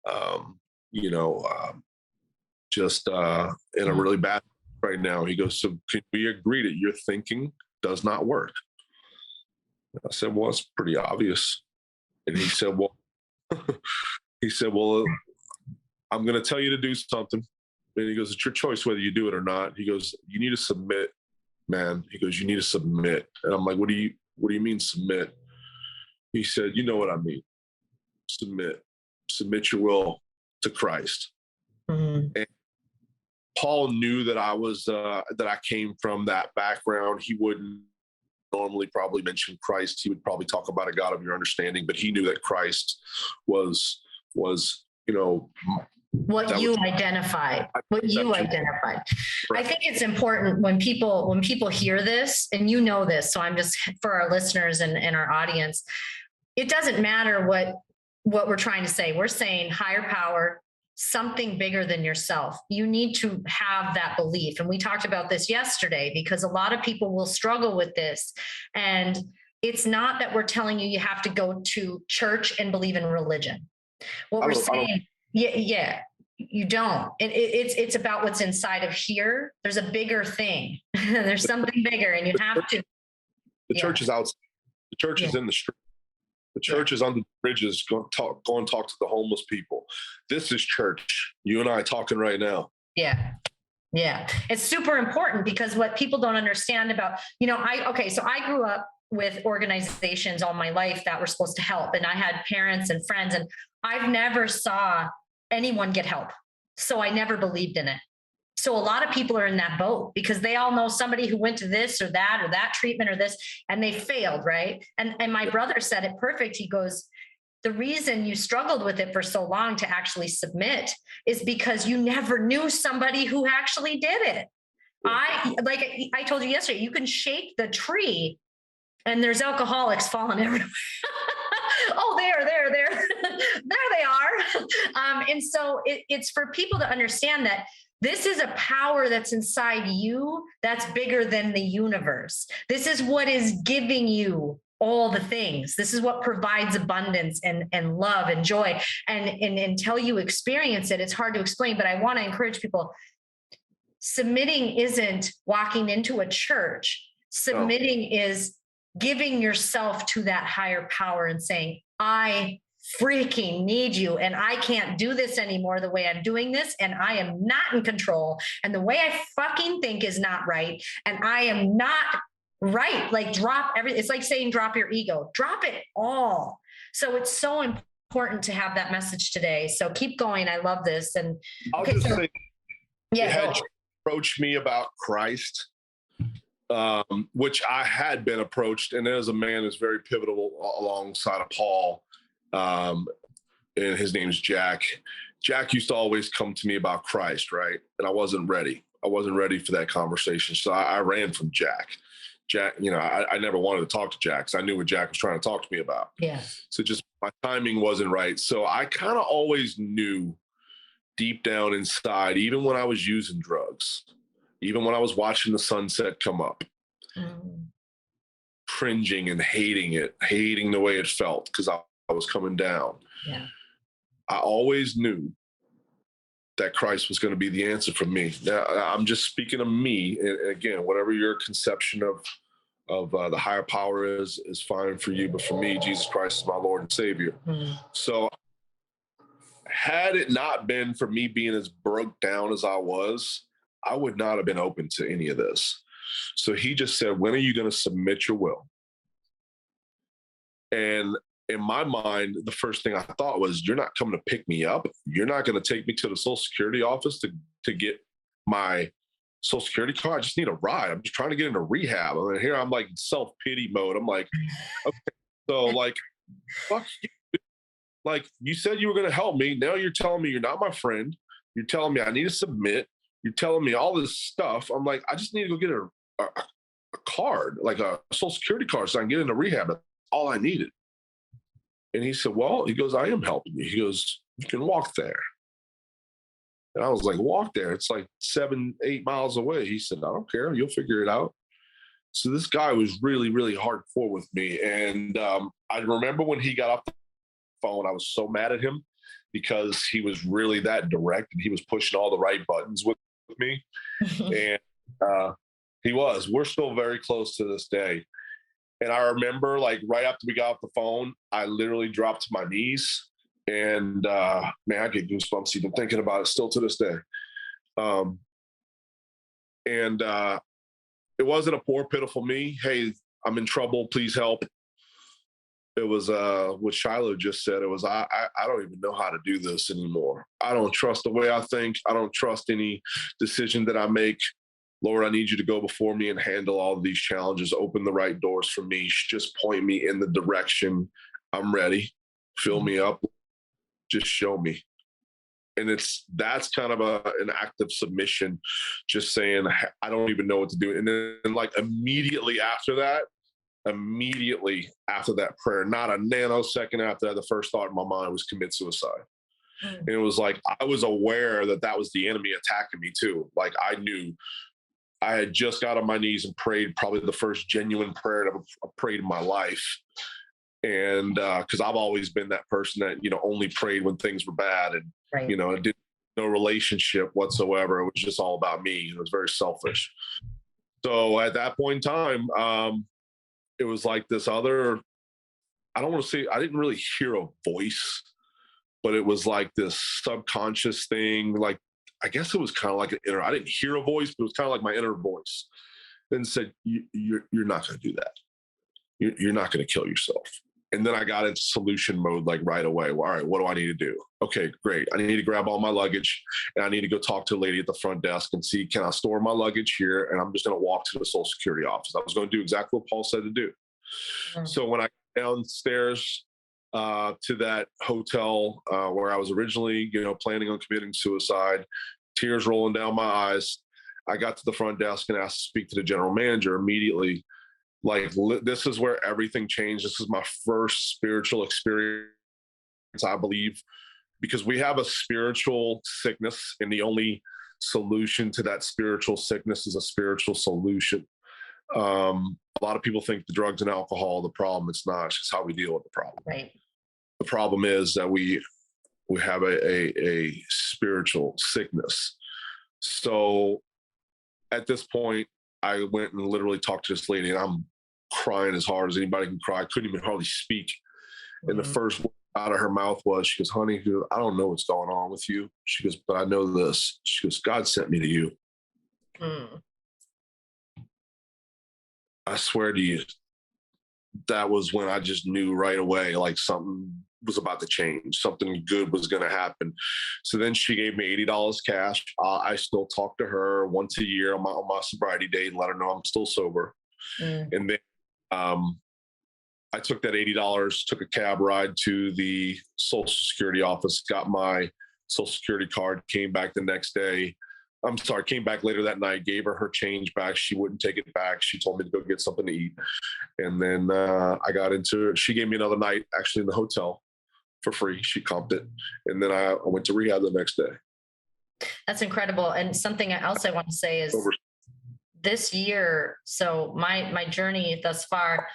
in a really bad right now. He goes, so can we agree that your thinking does not work? And I said, well, it's pretty obvious. And he said, well, I'm going to tell you to do something. And he goes, it's your choice whether you do it or not. He goes, you need to submit, man. He goes, you need to submit. And I'm like, what do you mean submit? He said, you know what I mean. Submit your will to Christ. Mm-hmm. And Paul knew that that I came from that background. He wouldn't normally probably mention Christ. He would probably talk about a God of your understanding, but he knew that Christ was what you identified. Right. I think it's important when people hear this, and this, so I'm just, for our listeners and our audience, it doesn't matter what we're trying to say. We're saying higher power, something bigger than yourself. You need to have that belief. And we talked about this yesterday because a lot of people will struggle with this. And it's not that we're telling you have to go to church and believe in religion. What we're saying, you don't. It's about what's inside of here. There's a bigger thing. There's something bigger, and you have to. The church is outside. The church is in the street. The church is under the bridges. Go and talk to the homeless people. This is church. You and I talking right now. Yeah. It's super important because what people don't understand about, so I grew up with organizations all my life that were supposed to help. And I had parents and friends, and I've never saw anyone get help. So I never believed in it. So a lot of people are in that boat because they all know somebody who went to this or that treatment or this, and they failed, right? And my brother said it perfect. He goes, the reason you struggled with it for so long to actually submit is because you never knew somebody who actually did it. I told you yesterday, you can shake the tree and there's alcoholics falling everywhere. Oh, there they are. And so it's for people to understand that this is a power that's inside you that's bigger than the universe. This is what is giving you all the things. This is what provides abundance and love and joy. And until you experience it, it's hard to explain. But I want to encourage people, submitting isn't walking into a church. Submitting is giving yourself to that higher power and saying, I freaking need you. And I can't do this anymore the way I'm doing this. And I am not in control. And the way I fucking think is not right. And I am not right. Like drop everything. It's like saying, drop your ego, drop it all. So it's so important to have that message today. So keep going. I love this. And I'll just say, yeah, had you approached me about Christ, which I had been approached, and there's a man that's very pivotal alongside of Paul, and his name's Jack. Jack used to always come to me about Christ, right? And I wasn't ready. I wasn't ready for that conversation, so I ran from Jack. Jack, I never wanted to talk to Jack because I knew what Jack was trying to talk to me about. Yeah. So just my timing wasn't right. So I kind of always knew deep down inside, even when I was using drugs, even when I was watching the sunset come up, cringing and hating it, hating the way it felt because I was coming down. Yeah. I always knew that Christ was going to be the answer for me. Now, I'm just speaking of me. And again, whatever your conception of the higher power is fine for you. But for me, Jesus Christ is my Lord and Savior. So had it not been for me being as broke down as I was, I would not have been open to any of this. So he just said, when are you going to submit your will? And in my mind, the first thing I thought was, you're not coming to pick me up. You're not going to take me to the Social Security office to get my Social Security card. I just need a ride. I'm just trying to get into rehab. And here I'm like self-pity mode. I'm like, okay, so like, fuck you. Like, you said you were going to help me. Now you're telling me you're not my friend. You're telling me I need to submit. You're telling me all this stuff. I'm like, I just need to go get a card, like a Social Security card, so I can get into rehab. That's all I needed. And he said, well, he goes, I am helping you. He goes, you can walk there. And I was like, walk there? It's like 7-8 miles away. He said, I don't care. You'll figure it out. So this guy was really, really hardcore with me. And I remember when he got off the phone, I was so mad at him because he was really that direct and he was pushing all the right buttons with me. And we're still very close to this day. And I remember, like, right after we got off the phone, I literally dropped to my knees. And, man, I get goosebumps even thinking about it still to this day. It wasn't a poor, pitiful me. Hey, I'm in trouble. Please help. It was what Shylo just said. It was, I don't even know how to do this anymore. I don't trust the way I think. I don't trust any decision that I make. Lord, I need you to go before me and handle all of these challenges. Open the right doors for me. Just point me in the direction I'm ready. Fill me up. Just show me. And that's kind of an act of submission, just saying, I don't even know what to do. And then like immediately after that prayer, not a nanosecond after that, the first thought in my mind was commit suicide. And it was like, I was aware that was the enemy attacking me too. Like I knew I had just got on my knees and prayed, probably the first genuine prayer that I've prayed in my life. And because I've always been that person that, only prayed when things were bad and, right. It didn't no relationship whatsoever. It was just all about me. It was very selfish. So at that point in time, it was like this other, I don't want to say, I didn't really hear a voice, but it was like this subconscious thing. Like, I guess it was kind of like an inner, I didn't hear a voice, but it was kind of like my inner voice. Then said, you're not going to do that. You're not going to kill yourself. And then I got into solution mode, like right away. Well, all right, what do I need to do? Okay, great. I need to grab all my luggage and I need to go talk to a lady at the front desk and see, can I store my luggage here? And I'm just going to walk to the Social Security office. I was going to do exactly what Paul said to do. So when I got downstairs to that hotel where I was originally, planning on committing suicide, tears rolling down my eyes, I got to the front desk and asked to speak to the general manager immediately. Like, this is where everything changed. This is my first spiritual experience, I believe, because we have a spiritual sickness, and the only solution to that spiritual sickness is a spiritual solution. A lot of people think the drugs and alcohol are the problem. It's not. It's just how we deal with the problem. Right. The problem is that we have a spiritual sickness. So at this point, I went and literally talked to this lady, and I'm crying as hard as anybody can cry. I couldn't even hardly speak. And the first word out of her mouth was, she goes, honey, I don't know what's going on with you. She goes, but I know this. She goes, God sent me to you. Mm. I swear to you, that was when I just knew right away, like something was about to change. Something good was going to happen. So then she gave me $80 cash. I still talk to her once a year on my sobriety day and let her know I'm still sober. Mm. And then I took that $80, took a cab ride to the Social Security office, got my Social Security card, came back the next day. Came back later that night, gave her change back. She wouldn't take it back. She told me to go get something to eat. And then I got into it. She gave me another night actually in the hotel for free. She comped it. And then I went to rehab the next day. That's incredible. And something else I want to say is this year, so my journey thus far,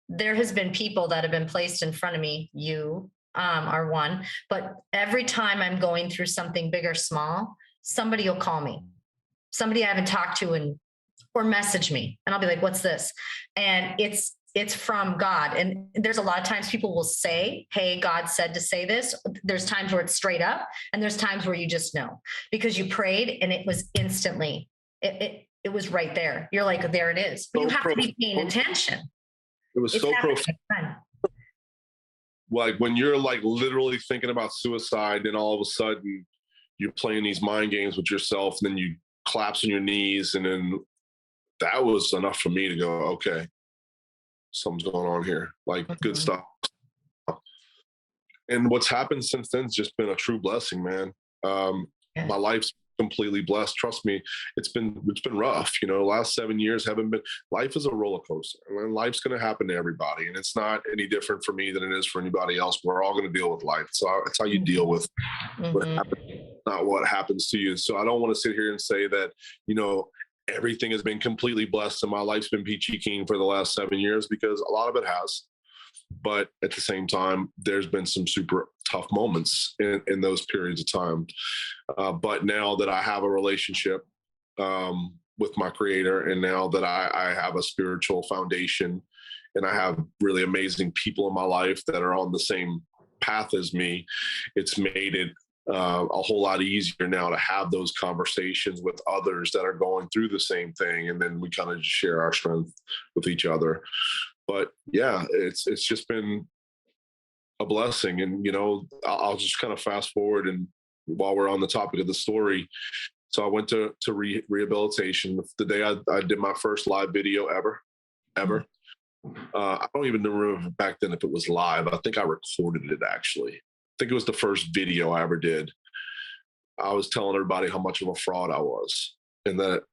there has been people that have been placed in front of me. You are one, but every time I'm going through something big or small, somebody will call me, somebody I haven't talked to or message me, and I'll be like, what's this? And it's from God. And there's a lot of times people will say, hey, God said to say this. There's times where it's straight up, and there's times where you just know because you prayed and it was instantly, it was right there. You're like, there it is. But you have to be paying attention. It was so profound. Like when you're like literally thinking about suicide, and all of a sudden you're playing these mind games with yourself, and then you collapse on your knees, and then that was enough for me to go, okay, something's going on here. Like good stuff. And what's happened since then has just been a true blessing, man. My life's completely blessed. Trust me, it's been rough. You know, the last 7 years haven't been. Life is a roller coaster, and life's going to happen to everybody, and it's not any different for me than it is for anybody else. We're all going to deal with life. So it's how you deal with what happens, not what happens to you. So I don't want to sit here and say that, you know, everything has been completely blessed and my life's been peachy keen for the last 7 years, because a lot of it has. But at the same time, there's been some super tough moments in those periods of time. But now that I have a relationship with my creator, and now that I have a spiritual foundation, and I have really amazing people in my life that are on the same path as me, it's made it a whole lot easier now to have those conversations with others that are going through the same thing. And then we kind of just share our strength with each other. But yeah, it's just been a blessing. And, you know, I'll just kind of fast forward, and while we're on the topic of the story, so I went to rehabilitation the day I did my first live video ever. I don't even remember back then if it was live. I think I recorded it, actually. I think it was the first video I ever did. I was telling everybody how much of a fraud I was, and that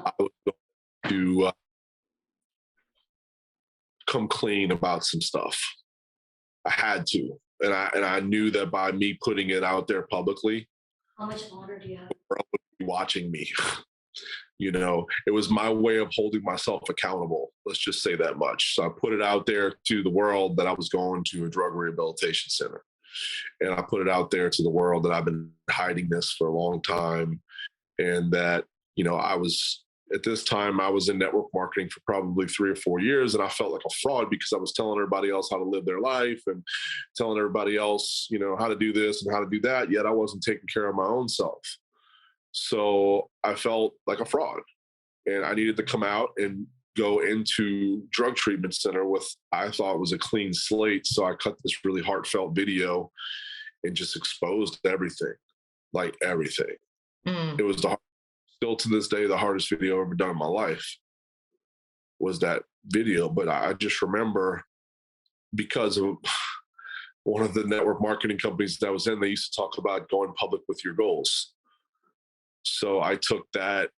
I was going to come clean about some stuff. I had to, and I knew that by me putting it out there publicly, how much longer do you have? Would be watching me. You know, it was my way of holding myself accountable. Let's just say that much. So I put it out there to the world that I was going to a drug rehabilitation center, and I put it out there to the world that I've been hiding this for a long time, and that, you know, at this time, I was in network marketing for probably 3 or 4 years, and I felt like a fraud because I was telling everybody else how to live their life and telling everybody else, you know, how to do this and how to do that, yet I wasn't taking care of my own self. So I felt like a fraud, and I needed to come out and go into drug treatment center with, I thought was a clean slate. So I cut this really heartfelt video and just exposed everything, like everything. It was still to this day, the hardest video I've ever done in my life was that video. But I just remember, because of one of the network marketing companies that I was in, they used to talk about going public with your goals. So I took that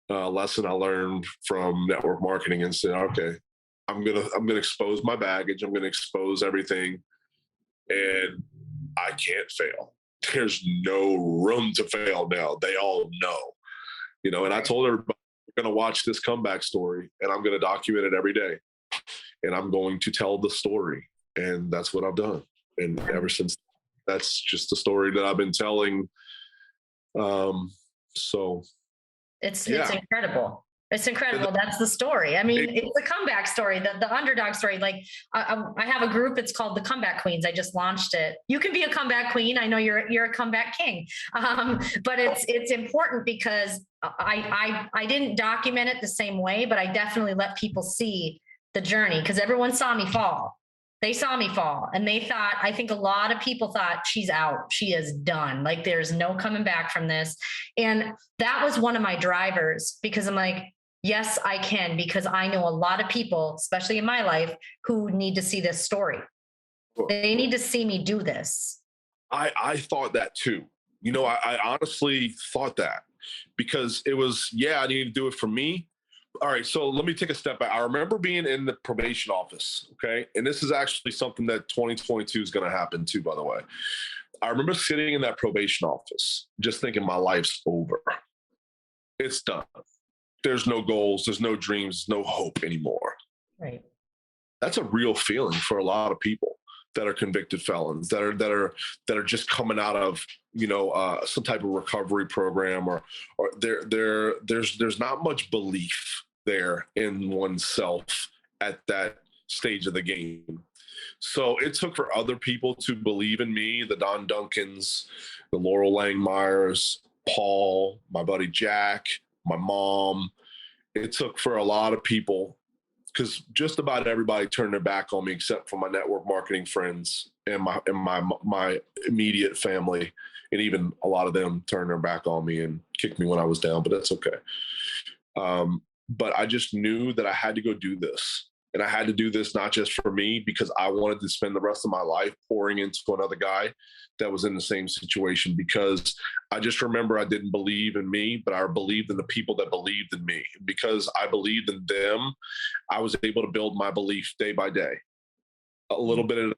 lesson I learned from network marketing and said, okay, I'm gonna expose my baggage. I'm gonna expose everything, and I can't fail. There's no room to fail now. They all know. You know, and I told everybody going to watch this comeback story and I'm going to document it every day. And I'm going to tell the story. And that's what I've done. And ever since, that's just the story that I've been telling. So it's incredible. It's incredible. That's the story. I mean, it's a comeback story, the underdog story. Like I have a group, it's called the Comeback Queens. I just launched it. You can be a comeback queen. I know you're a comeback king. But it's important because I didn't document it the same way, but I definitely let people see the journey because everyone saw me fall. They saw me fall and they thought, I think a lot of people thought she's out. She is done. Like there's no coming back from this. And that was one of my drivers because I'm like, yes, I can, because I know a lot of people, especially in my life, who need to see this story. They need to see me do this. I thought that too. You know, I honestly thought that because it was, I need to do it for me. All right, so let me take a step back. I remember being in the probation office, okay? And this is actually something that 2022 is going to happen too, by the way. I remember sitting in that probation office, just thinking my life's over. It's done. There's no goals, there's no dreams, no hope anymore. Right. That's a real feeling for a lot of people that are convicted felons, that are just coming out of, some type of recovery program, or there's not much belief there in oneself at that stage of the game. So it took for other people to believe in me, the Don Duncans, the Laurel Langmeyers, Paul, my buddy Jack, my mom. It took for a lot of people, because just about everybody turned their back on me except for my network marketing friends and my immediate family. And even a lot of them turned their back on me and kicked me when I was down, but that's okay. But I just knew that I had to go do this. And I had to do this not just for me, because I wanted to spend the rest of my life pouring into another guy that was in the same situation, because I just remember I didn't believe in me, but I believed in the people that believed in me. Because I believed in them, I was able to build my belief day by day, a little bit at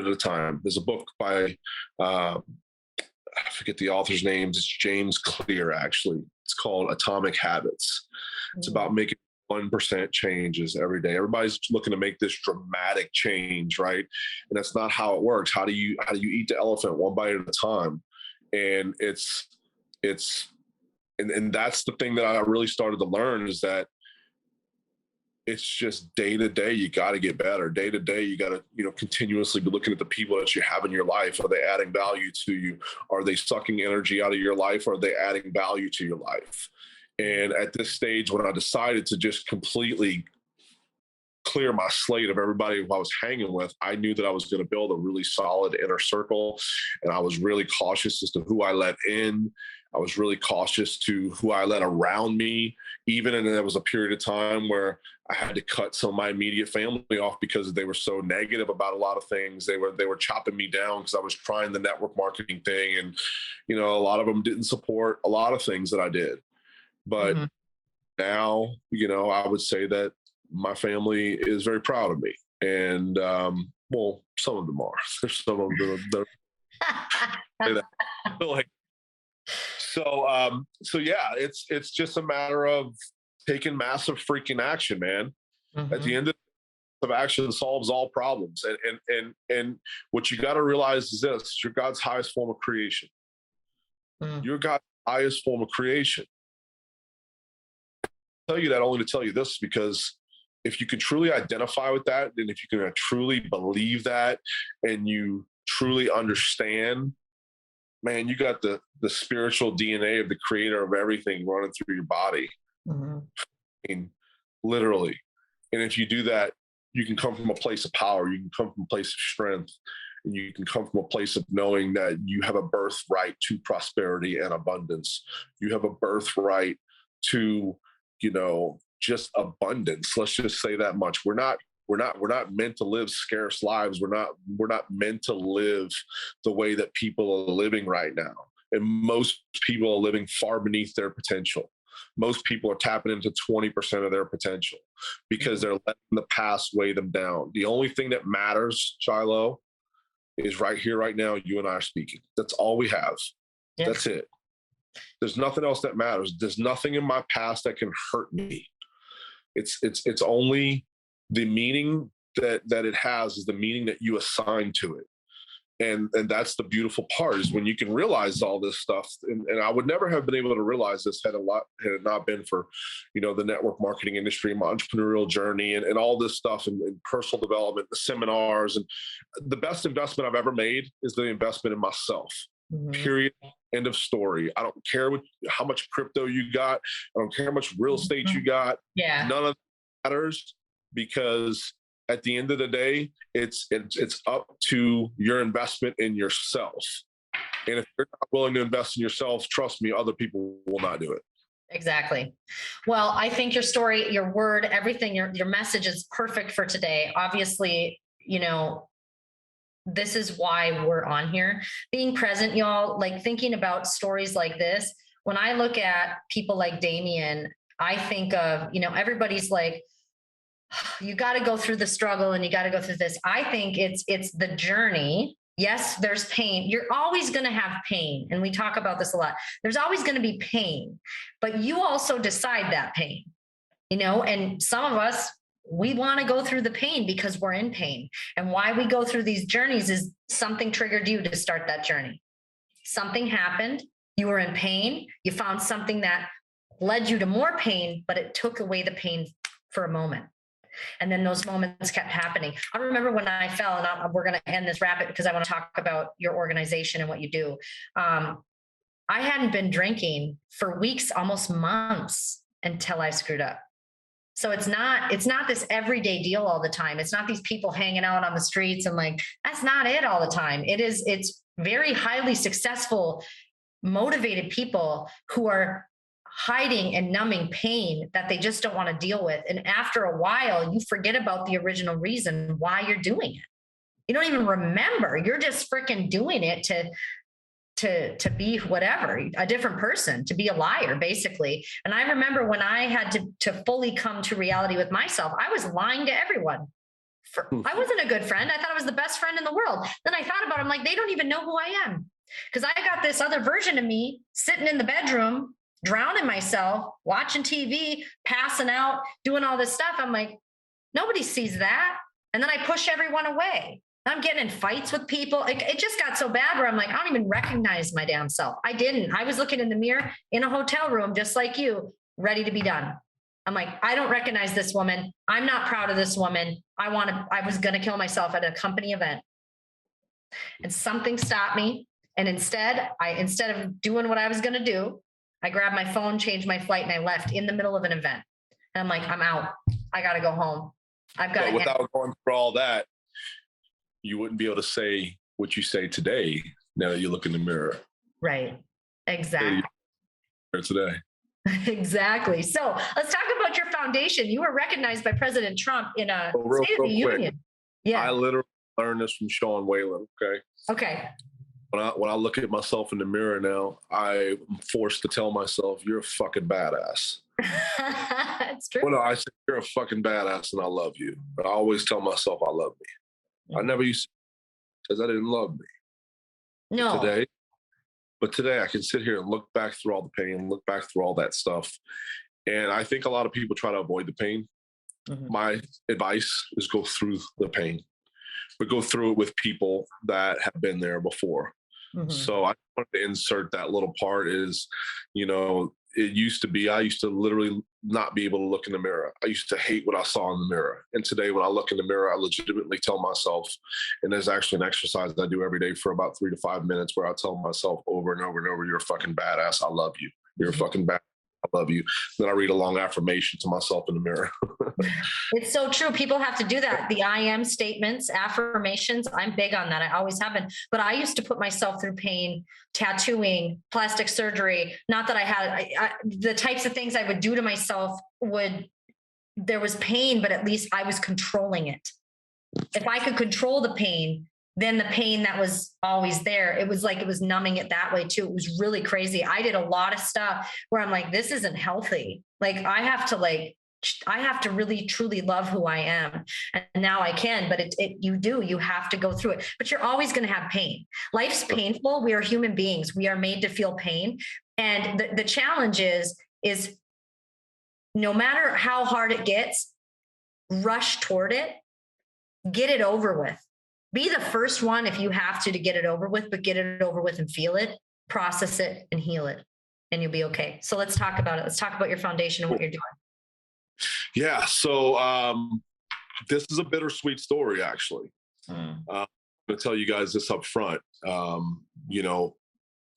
a time. There's a book by, I forget the author's name. It's James Clear, actually. It's called Atomic Habits. It's about making 1% changes every day. Everybody's looking to make this dramatic change, right? And that's not how it works. How do you eat the elephant one bite at a time? And and that's the thing that I really started to learn, is that it's just day to day, you got to get better. Day to day, you got to, continuously be looking at the people that you have in your life. Are they adding value to you? Are they sucking energy out of your life? Or are they adding value to your life? And at this stage, when I decided to just completely clear my slate of everybody who I was hanging with, I knew that I was going to build a really solid inner circle. And I was really cautious as to who I let in. I was really cautious to who I let around me, even. And there was a period of time where I had to cut some of my immediate family off because they were so negative about a lot of things. They were chopping me down because I was trying the network marketing thing. And, a lot of them didn't support a lot of things that I did. But now, I would say that my family is very proud of me. And, some of them are. There's some of them that like, so yeah, it's just a matter of taking massive freaking action, man. At the end of action solves all problems. And what you got to realize is this: you're God's highest form of creation. You're God's highest form of creation. I tell you that only to tell you this, because if you can truly identify with that, and if you can truly believe that, and you truly understand, man, you got the spiritual DNA of the creator of everything running through your body. I mean, literally. And if you do that, you can come from a place of power. You can come from a place of strength. And you can come from a place of knowing that you have a birthright to prosperity and abundance. You have a birthright to, just abundance. Let's just say that much. We're not meant to live scarce lives. We're not meant to live the way that people are living right now. And most people are living far beneath their potential. Most people are tapping into 20% of their potential because they're letting the past weigh them down. The only thing that matters, Shylo, is right here, right now, you and I are speaking. That's all we have. Yes. That's it. There's nothing else that matters. There's nothing in my past that can hurt me. It's only the meaning that it has is the meaning that you assign to it. And that's the beautiful part, is when you can realize all this stuff. And I would never have been able to realize this had it not been for, the network marketing industry, my entrepreneurial journey, and all this stuff, and personal development, the seminars. And the best investment I've ever made is the investment in myself. Mm-hmm. Period. End of story. I don't care how much crypto you got. I don't care how much real estate you got. Yeah. None of that matters, because at the end of the day, it's up to your investment in yourself. And if you're not willing to invest in yourself, trust me, other people will not do it. Exactly. Well, I think your story, your word, everything, your message is perfect for today. Obviously, this is why we're on here. Being present, y'all, like thinking about stories like this. When I look at people like Damien, I think of, everybody's like, you got to go through the struggle and you got to go through this. I think it's the journey. Yes, there's pain. You're always going to have pain. And we talk about this a lot. There's always going to be pain, but you also decide that pain, and some of us, we want to go through the pain because we're in pain. And why we go through these journeys is something triggered you to start that journey. Something happened. You were in pain. You found something that led you to more pain, but it took away the pain for a moment. And then those moments kept happening. I remember when I fell, and we're going to end this rapid because I want to talk about your organization and what you do. I hadn't been drinking for weeks, almost months, until I screwed up. So it's not this everyday deal all the time. It's not these people hanging out on the streets and like, that's not it all the time. It's very highly successful, motivated people who are hiding and numbing pain that they just don't want to deal with. And after a while, you forget about the original reason why you're doing it. You don't even remember. You're just freaking doing it to be whatever, a different person, to be a liar, basically. And I remember when I had to fully come to reality with myself, I was lying to everyone. I wasn't a good friend. I thought I was the best friend in the world. Then I thought about it. I'm like, they don't even know who I am, because I got this other version of me sitting in the bedroom, drowning myself, watching TV, passing out, doing all this stuff. I'm like, nobody sees that. And then I push everyone away. I'm getting in fights with people. It just got so bad where I'm like, I don't even recognize my damn self. I didn't. I was looking in the mirror in a hotel room, just like you, ready to be done. I'm like, I don't recognize this woman. I'm not proud of this woman. I was going to kill myself at a company event. And something stopped me. And instead of doing what I was going to do, I grabbed my phone, changed my flight, and I left in the middle of an event. And I'm like, I'm out. I got to go home. But without going through all that, you wouldn't be able to say what you say today now that you look in the mirror. Right. Exactly. Today. Exactly. So let's talk about your foundation. You were recognized by President Trump in a State of the Union. Yeah. I literally learned this from Sean Whalen. Okay. When I look at myself in the mirror now, I'm forced to tell myself, you're a fucking badass. It's true. Well, no, I say, you're a fucking badass and I love you. But I always tell myself I love me. I never used to, because I didn't love me. No. But today I can sit here and look back through all the pain, look back through all that stuff. And I think a lot of people try to avoid the pain. Mm-hmm. My advice is go through the pain, but go through it with people that have been there before. Mm-hmm. So I wanted to insert that little part is, it used to be, I used to literally not be able to look in the mirror. I used to hate what I saw in the mirror. And today when I look in the mirror, I legitimately tell myself, and there's actually an exercise that I do every day for about 3 to 5 minutes where I tell myself over and over and over, you're a fucking badass. I love you. You're a fucking badass. I love you. Then I read a long affirmation to myself in the mirror. It's so true. People have to do that. The I am statements, affirmations. I'm big on that. I always have been. But I used to put myself through pain, tattooing, plastic surgery. Not that I had the types of things I would do to myself there was pain, but at least I was controlling it. If I could control the pain, then the pain that was always there, it was like it was numbing it that way too. It was really crazy. I did a lot of stuff where I'm like, this isn't healthy. Like I have to really truly love who I am. And now I can, but you have to go through it, but you're always going to have pain. Life's painful. We are human beings. We are made to feel pain. And the challenge is no matter how hard it gets, rush toward it, get it over with. Be the first one if you have to get it over with, but get it over with and feel it, process it and heal it, and you'll be okay. So let's talk about it. Let's talk about your foundation and what you're doing. Yeah. So this is a bittersweet story, actually. I'm going to tell you guys this up front.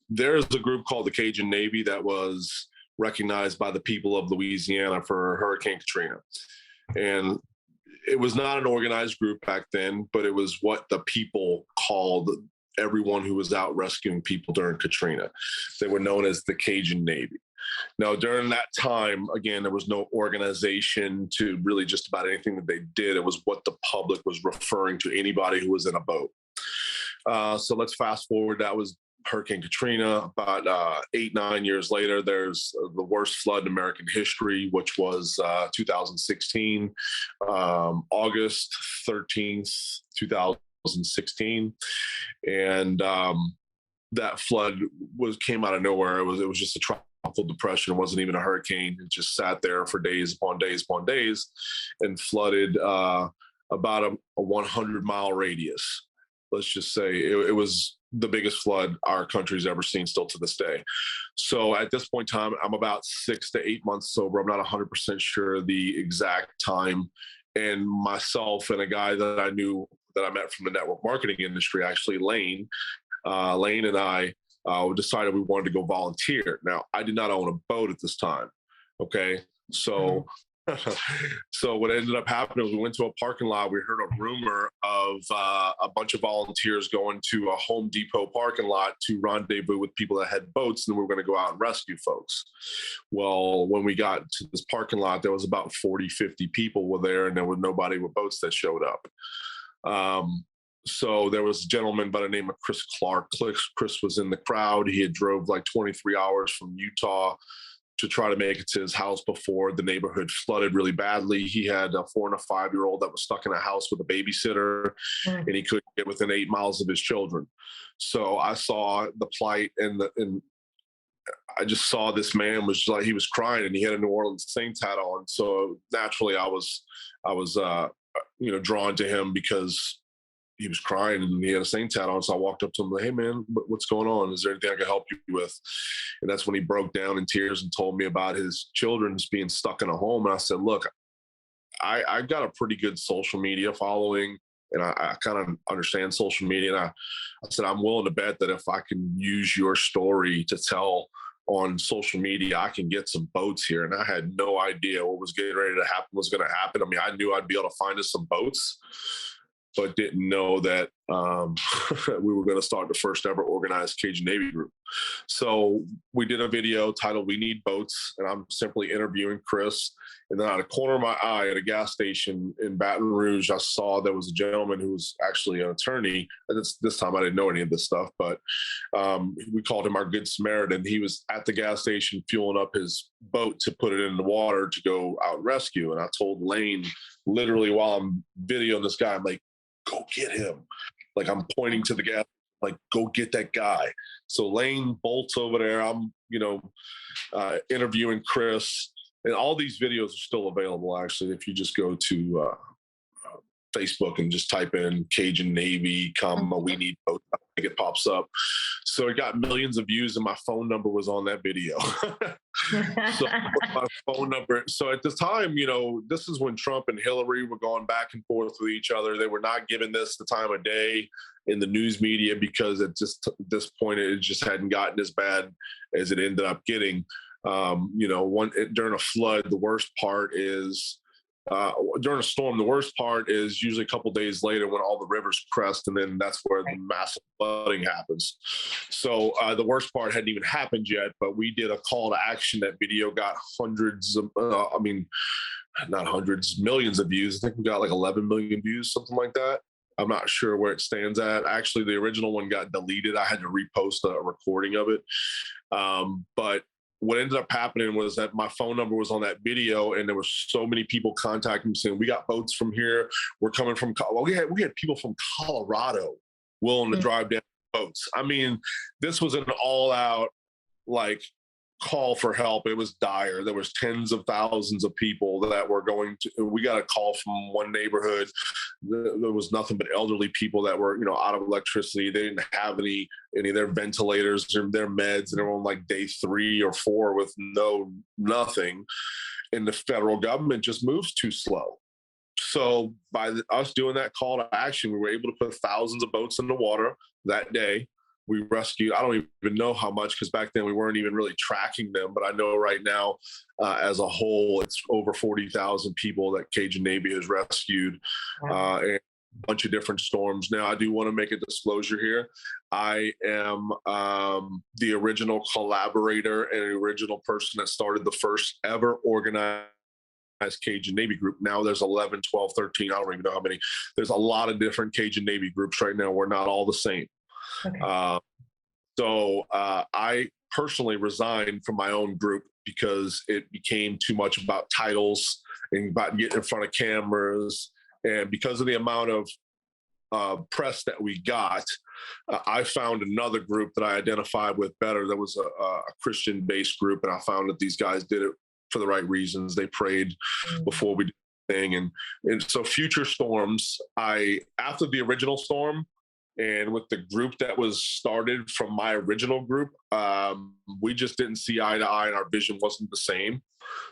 There's a group called the Cajun Navy that was recognized by the people of Louisiana for Hurricane Katrina. And it was not an organized group back then, but it was what the people called everyone who was out rescuing people during Katrina. They were known as the Cajun Navy. Now, during that time, again, there was no organization to really just about anything that they did. It was what the public was referring to anybody who was in a boat. So let's fast forward. That was Hurricane Katrina. About 8-9 years later, there's the worst flood in American history, which was 2016, August 13th, 2016. And that flood came out of nowhere. It was just a tropical depression. It wasn't even a hurricane. It just sat there for days upon days upon days and flooded about a 100-mile radius. Let's just say it was the biggest flood our country's ever seen, still to this day. So at this point in time, I'm about 6 to 8 months sober. I'm not 100% sure the exact time. And myself and a guy that I knew that I met from the network marketing industry, actually Lane and I decided we wanted to go volunteer. Now, I did not own a boat at this time. Okay. So So what ended up happening was we went to a parking lot. We heard a rumor of a bunch of volunteers going to a Home Depot parking lot to rendezvous with people that had boats, and we were going to go out and rescue folks. Well, when we got to this parking lot, there was about 40, 50 people were there, and there was nobody with boats that showed up. So there was a gentleman by the name of Chris Clark. Chris was in the crowd. He had drove like 23 hours from Utah to try to make it to his house before the neighborhood flooded really badly. He had a 4 and a 5-year-old that was stuck in a house with a babysitter, and he couldn't get within 8 miles of his children. So I saw the plight, and I just saw this man was like, he was crying, and he had a New Orleans Saints hat on. So naturally I was drawn to him because he was crying and he had a Saints hat on. So I walked up to him like, "Hey man, what's going on? Is there anything I can help you with?" And that's when he broke down in tears and told me about his children just being stuck in a home. And I said, "Look, I've got a pretty good social media following, and I kind of understand social media. And I said, I'm willing to bet that if I can use your story to tell on social media, I can get some boats here." And I had no idea what was getting ready to happen was going to happen. I mean, I knew I'd be able to find us some boats, but didn't know that we were going to start the first ever organized Cajun Navy group. So we did a video titled "We Need Boats," and I'm simply interviewing Chris. And then out of the corner of my eye at a gas station in Baton Rouge, I saw there was a gentleman who was actually an attorney. And this time I didn't know any of this stuff, but we called him our Good Samaritan. He was at the gas station fueling up his boat to put it in the water to go out and rescue. And I told Lane, literally while I'm videoing this guy, I'm like, "Go get him." Like, I'm pointing to the gas, like, "Go get that guy." So Lane bolts over there. I'm, interviewing Chris. And all these videos are still available, actually, if you just go to Facebook and just type in Cajun Navy, we need boats. I think it pops up. So it got millions of views, and my phone number was on that video. So my phone number. So at this time, this is when Trump and Hillary were going back and forth with each other. They were not giving this the time of day in the news media because at this point, it just hadn't gotten as bad as it ended up getting. During a flood, the worst part is during a storm, the worst part is usually a couple days later when all the rivers crest, and then that's where the massive flooding happens. So the worst part hadn't even happened yet, but we did a call to action. That video got hundreds of, not hundreds, millions of views. I think we got like 11 million views, something like that. I'm not sure where it stands at. Actually, the original one got deleted. I had to repost a recording of it. But what ended up happening was that my phone number was on that video, and there were so many people contacting me saying, "We got boats from here. We're coming from." Well, we had people from Colorado willing to drive down boats. I mean, this was an all-out, like, call for help, it was dire. There was tens of thousands of people that were going to, we got a call from one neighborhood. There was nothing but elderly people that were, out of electricity. They didn't have any of their ventilators or their meds, and they were on like day 3 or 4 with nothing. And the federal government just moves too slow. So by us doing that call to action, we were able to put thousands of boats in the water that day. We rescued, I don't even know how much, because back then we weren't even really tracking them. But I know right now, as a whole, it's over 40,000 people that Cajun Navy has rescued, and a bunch of different storms. Now, I do want to make a disclosure here. I am the original collaborator and original person that started the first ever organized Cajun Navy group. Now there's 11, 12, 13, I don't even know how many. There's a lot of different Cajun Navy groups right now. We're not all the same. Okay. So I personally resigned from my own group because it became too much about titles and about getting in front of cameras. And because of the amount of press that we got, I found another group that I identified with better. That was a Christian-based group, and I found that these guys did it for the right reasons. They prayed before we did the thing. And so future storms, after the original storm, and with the group that was started from my original group, we just didn't see eye to eye, and our vision wasn't the same.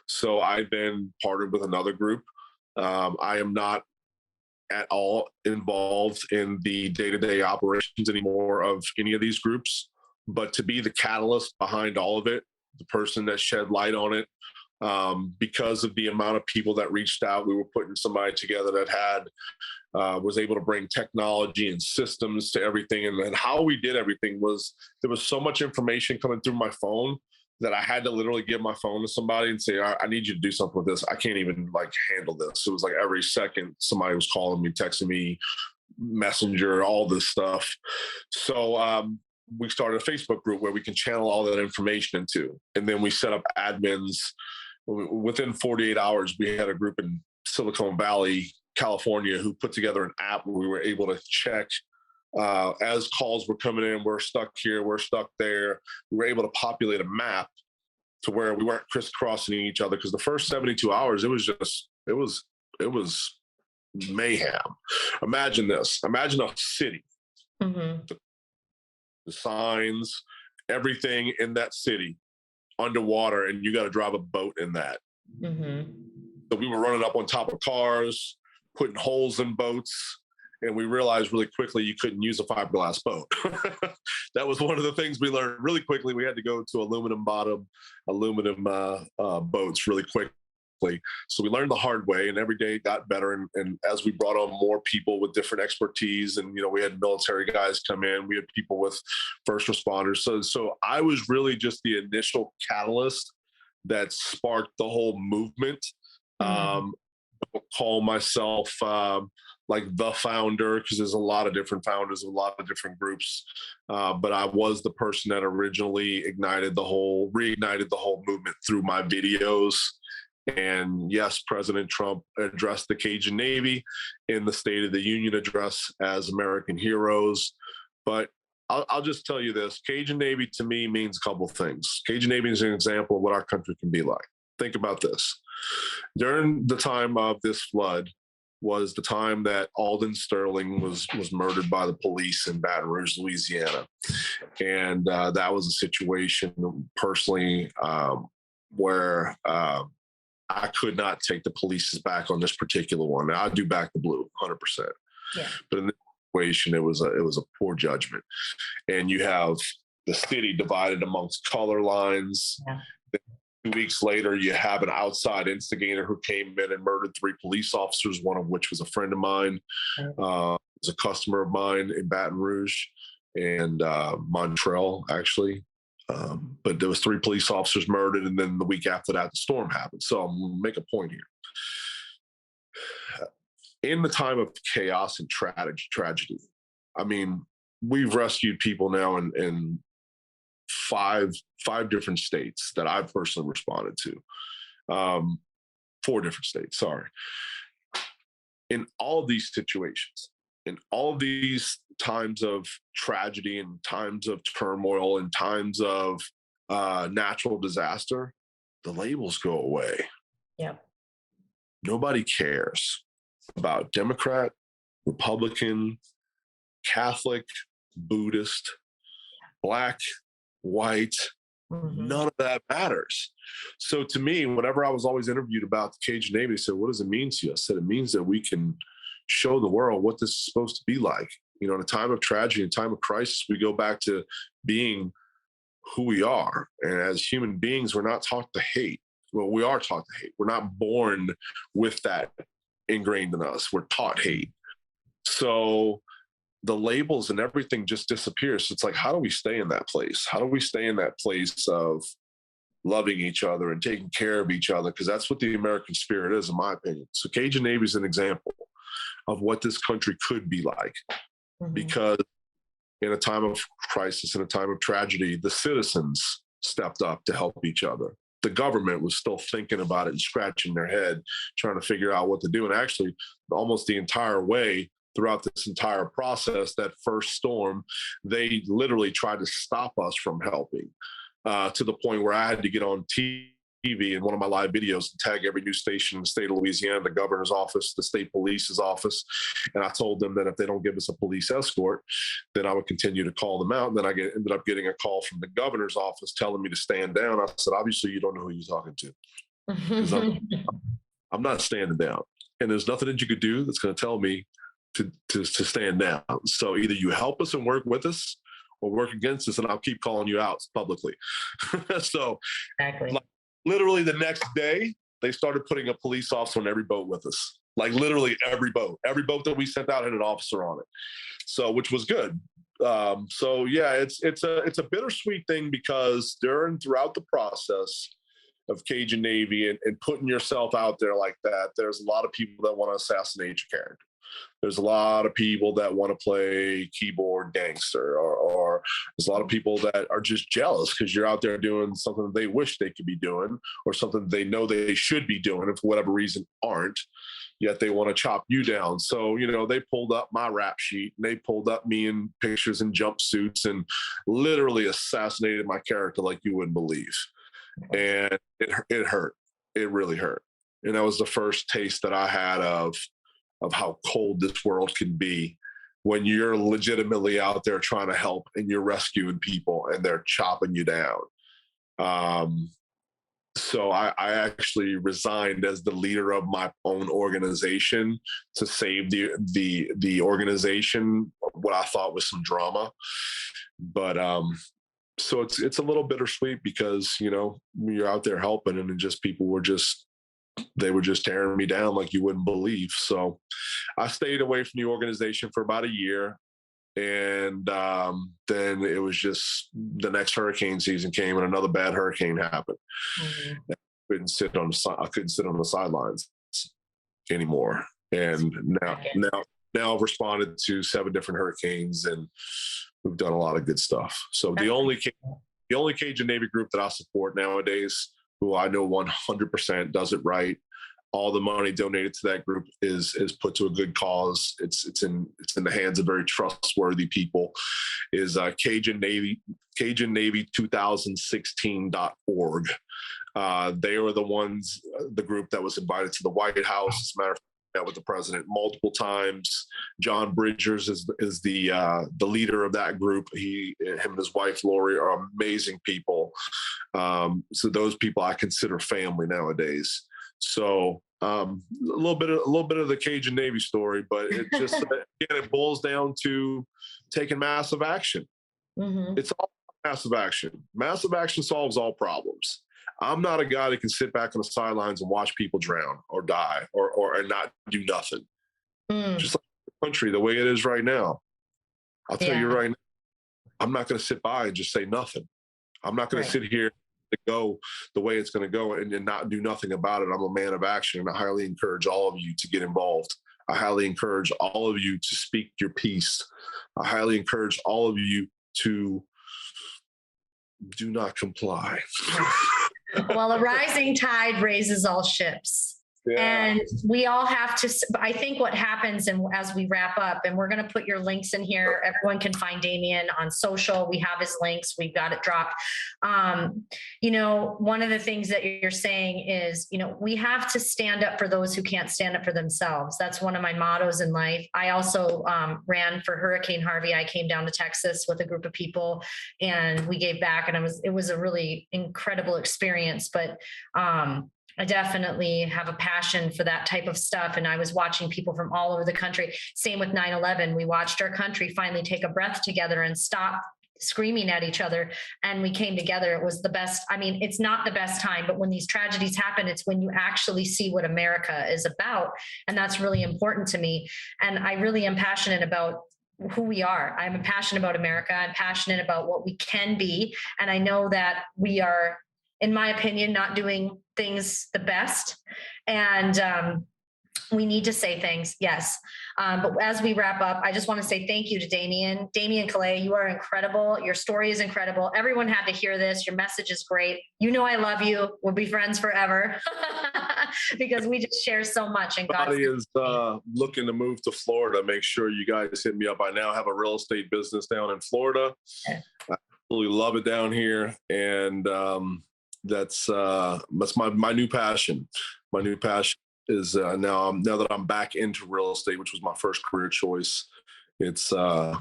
So I then partnered with another group. I am not at all involved in the day-to-day operations anymore of any of these groups, but to be the catalyst behind all of it, the person that shed light on it, because of the amount of people that reached out, we were putting somebody together that was able to bring technology and systems to everything. And then how we did everything was, there was so much information coming through my phone that I had to literally give my phone to somebody and say, I need you to do something with this. I can't even handle this. It was like every second somebody was calling me, texting me, Messenger, all this stuff. So we started a Facebook group where we can channel all that information into. And then we set up admins. Within 48 hours, we had a group in Silicon Valley, California, who put together an app where we were able to check as calls were coming in, we're stuck here, we're stuck there. We were able to populate a map to where we weren't crisscrossing each other, because the first 72 hours, it was mayhem. Imagine this. Imagine a city. Mm-hmm. The signs, everything in that city underwater, and you got to drive a boat in that. Mm-hmm. So we were running up on top of cars, putting holes in boats, and we realized really quickly you couldn't use a fiberglass boat. That was one of the things we learned really quickly. We had to go to aluminum boats really quickly. So we learned the hard way, and every day it got better. And as we brought on more people with different expertise, and we had military guys come in, we had people with first responders. So I was really just the initial catalyst that sparked the whole movement. Mm-hmm. I call myself the founder, because there's a lot of different founders of a lot of different groups. But I was the person that originally reignited the whole movement through my videos. And yes, President Trump addressed the Cajun Navy in the State of the Union address as American heroes. But I'll just tell you this, Cajun Navy to me means a couple of things. Cajun Navy is an example of what our country can be like. Think about this. During the time of this flood was the time that Alden Sterling was murdered by the police in Baton Rouge, Louisiana. And that was a situation personally where I could not take the police's back on this particular one. Now, I do back the blue 100%. Yeah. But in this situation, it was a poor judgment. And you have the city divided amongst color lines. Yeah. 2 weeks later, you have an outside instigator who came in and murdered 3 police officers, one of which was a friend of mine, was a customer of mine in Baton Rouge and Montreal, actually. But there was 3 police officers murdered, and then the week after that, the storm happened. So I'm going to make a point here. In the time of chaos and tragedy, I mean, we've rescued people now in five different states that I've personally responded to. 4 different states, sorry. In all of these situations, in all of these times of tragedy and times of turmoil and times of natural disaster, the labels go away. Yep. Nobody cares about Democrat, Republican, Catholic, Buddhist, Black, white. None of that matters. So to me, whenever I was always interviewed about the Cajun Navy, they said, what does it mean to you? I said, it means that we can show the world what this is supposed to be like. You know, in a time of tragedy, in a time of crisis, we go back to being who we are. And as human beings, we're not taught to hate. Well, we are taught to hate. We're not born with that ingrained in us. We're taught hate. So the labels and everything just disappears. So it's like, how do we stay in that place? How do we stay in that place of loving each other and taking care of each other? Because that's what the American spirit is, in my opinion. So Cajun Navy is an example of what this country could be like. Because in a time of crisis, in a time of tragedy, the citizens stepped up to help each other. The government was still thinking about it and scratching their head, trying to figure out what to do. And actually, almost the entire way throughout this entire process, that first storm, they literally tried to stop us from helping, to the point where I had to get on TV in one of my live videos and tag every news station in the state of Louisiana, the governor's office, the state police's office. And I told them that if they don't give us a police escort, then I would continue to call them out. And then I ended up getting a call from the governor's office telling me to stand down. I said, obviously, you don't know who you're talking to. Because I'm not standing down. And there's nothing that you could do that's going to tell me to stand down. So either you help us and work with us or work against us, and I'll keep calling you out publicly. So Exactly. like, literally the next day, they started putting a police officer on every boat with us. Like literally every boat that we sent out had an officer on it. So, which was good. So yeah, it's a bittersweet thing, because throughout the process of Cajun Navy and putting yourself out there like that, there's a lot of people that want to assassinate your character. There's a lot of people that want to play keyboard gangster, or there's a lot of people that are just jealous because you're out there doing something that they wish they could be doing, or something they know they should be doing and for whatever reason aren't, yet they want to chop you down. So, you know, they pulled up my rap sheet and they pulled up me in pictures in jumpsuits and literally assassinated my character like you wouldn't believe. And it hurt. It really hurt. And that was the first taste that I had of how cold this world can be when you're legitimately out there trying to help and you're rescuing people and they're chopping you down. So I actually resigned as the leader of my own organization to save the organization, what I thought was some drama. But so it's a little bittersweet, because, you know, you're out there helping and just people were just tearing me down like you wouldn't believe. So I stayed away from the organization for about a year. And then it was just the next hurricane season came and another bad hurricane happened. I couldn't sit on the sidelines anymore. And now I've responded to 7 different hurricanes and we've done a lot of good stuff. So the only Cajun Navy group that I support nowadays, who I know 100% does it right. All the money donated to that group is put to a good cause. It's in the hands of very trustworthy people. Is Cajun Navy 2016.org. They were the group that was invited to the White House. As a matter of fact, met with the president multiple times. John Bridgers is the leader of that group. Him and his wife Lori are amazing people. So those people I consider family nowadays. So a little bit of the Cajun Navy story, but it just again, it boils down to taking massive action. It's all massive action. Massive action solves all problems. I'm not a guy that can sit back on the sidelines and watch people drown or die or not do nothing. Just like the country, the way it is right now. I'll tell you right now, I'm not going to sit by and just say nothing. I'm not going to sit here to go the way it's going to go and not do nothing about it. I'm a man of action, and I highly encourage all of you to get involved. I highly encourage all of you to speak your piece. I highly encourage all of you to do not comply. Well, a rising tide raises all ships. And we all have to, I think what happens, and as we wrap up, and we're going to put your links in here, everyone can find Damien on social. We have his links. We've got it dropped. One of the things that you're saying is, we have to stand up for those who can't stand up for themselves. That's one of my mottos in life. I also ran for Hurricane Harvey. I came down to Texas with a group of people and we gave back, and it was a really incredible experience. But I definitely have a passion for that type of stuff. And I was watching people from all over the country. Same with 9/11. We watched our country finally take a breath together and stop screaming at each other. And we came together. It was the best. I mean, it's not the best time, but when these tragedies happen, it's when you actually see what America is about. And that's really important to me. And I really am passionate about who we are. I'm passionate about America. I'm passionate about what we can be. And I know that we are, in my opinion, not doing things the best. And we need to say things, yes. But as we wrap up, I just want to say thank you to Damien. Damien Callais, you are incredible. Your story is incredible. Everyone had to hear this. Your message is great. I love you. We'll be friends forever because we just share so much. And God is looking to move to Florida. Make sure you guys hit me up. I now have a real estate business down in Florida. Okay. I absolutely love it down here. And that's my new passion. My new passion is now that I'm back into real estate, which was my first career choice. It's I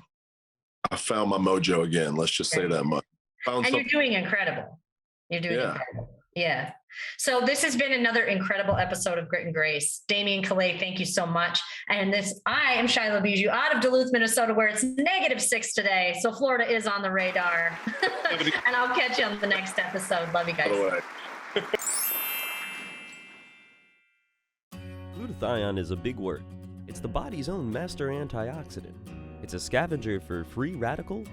found my mojo again. Let's just say that much. You're doing incredible. You're doing incredible. Yeah. So this has been another incredible episode of Grit and Grace. Damien Callais, thank you so much. And I am Shylo Bijold out of Duluth, Minnesota, where it's -6 today. So Florida is on the radar. And I'll catch you on the next episode. Love you guys. Glutathione is a big word. It's the body's own master antioxidant. It's a scavenger for free radical,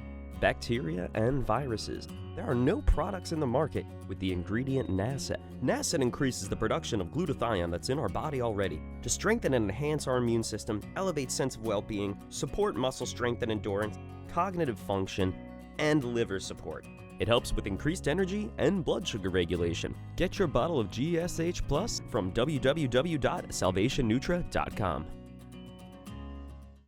bacteria, and viruses. There are no products in the market with the ingredient Nasset. Nasset increases the production of glutathione that's in our body already to strengthen and enhance our immune system, elevate sense of well-being, support muscle strength and endurance, cognitive function, and liver support. It helps with increased energy and blood sugar regulation. Get your bottle of GSH Plus from www.salvationnutra.com.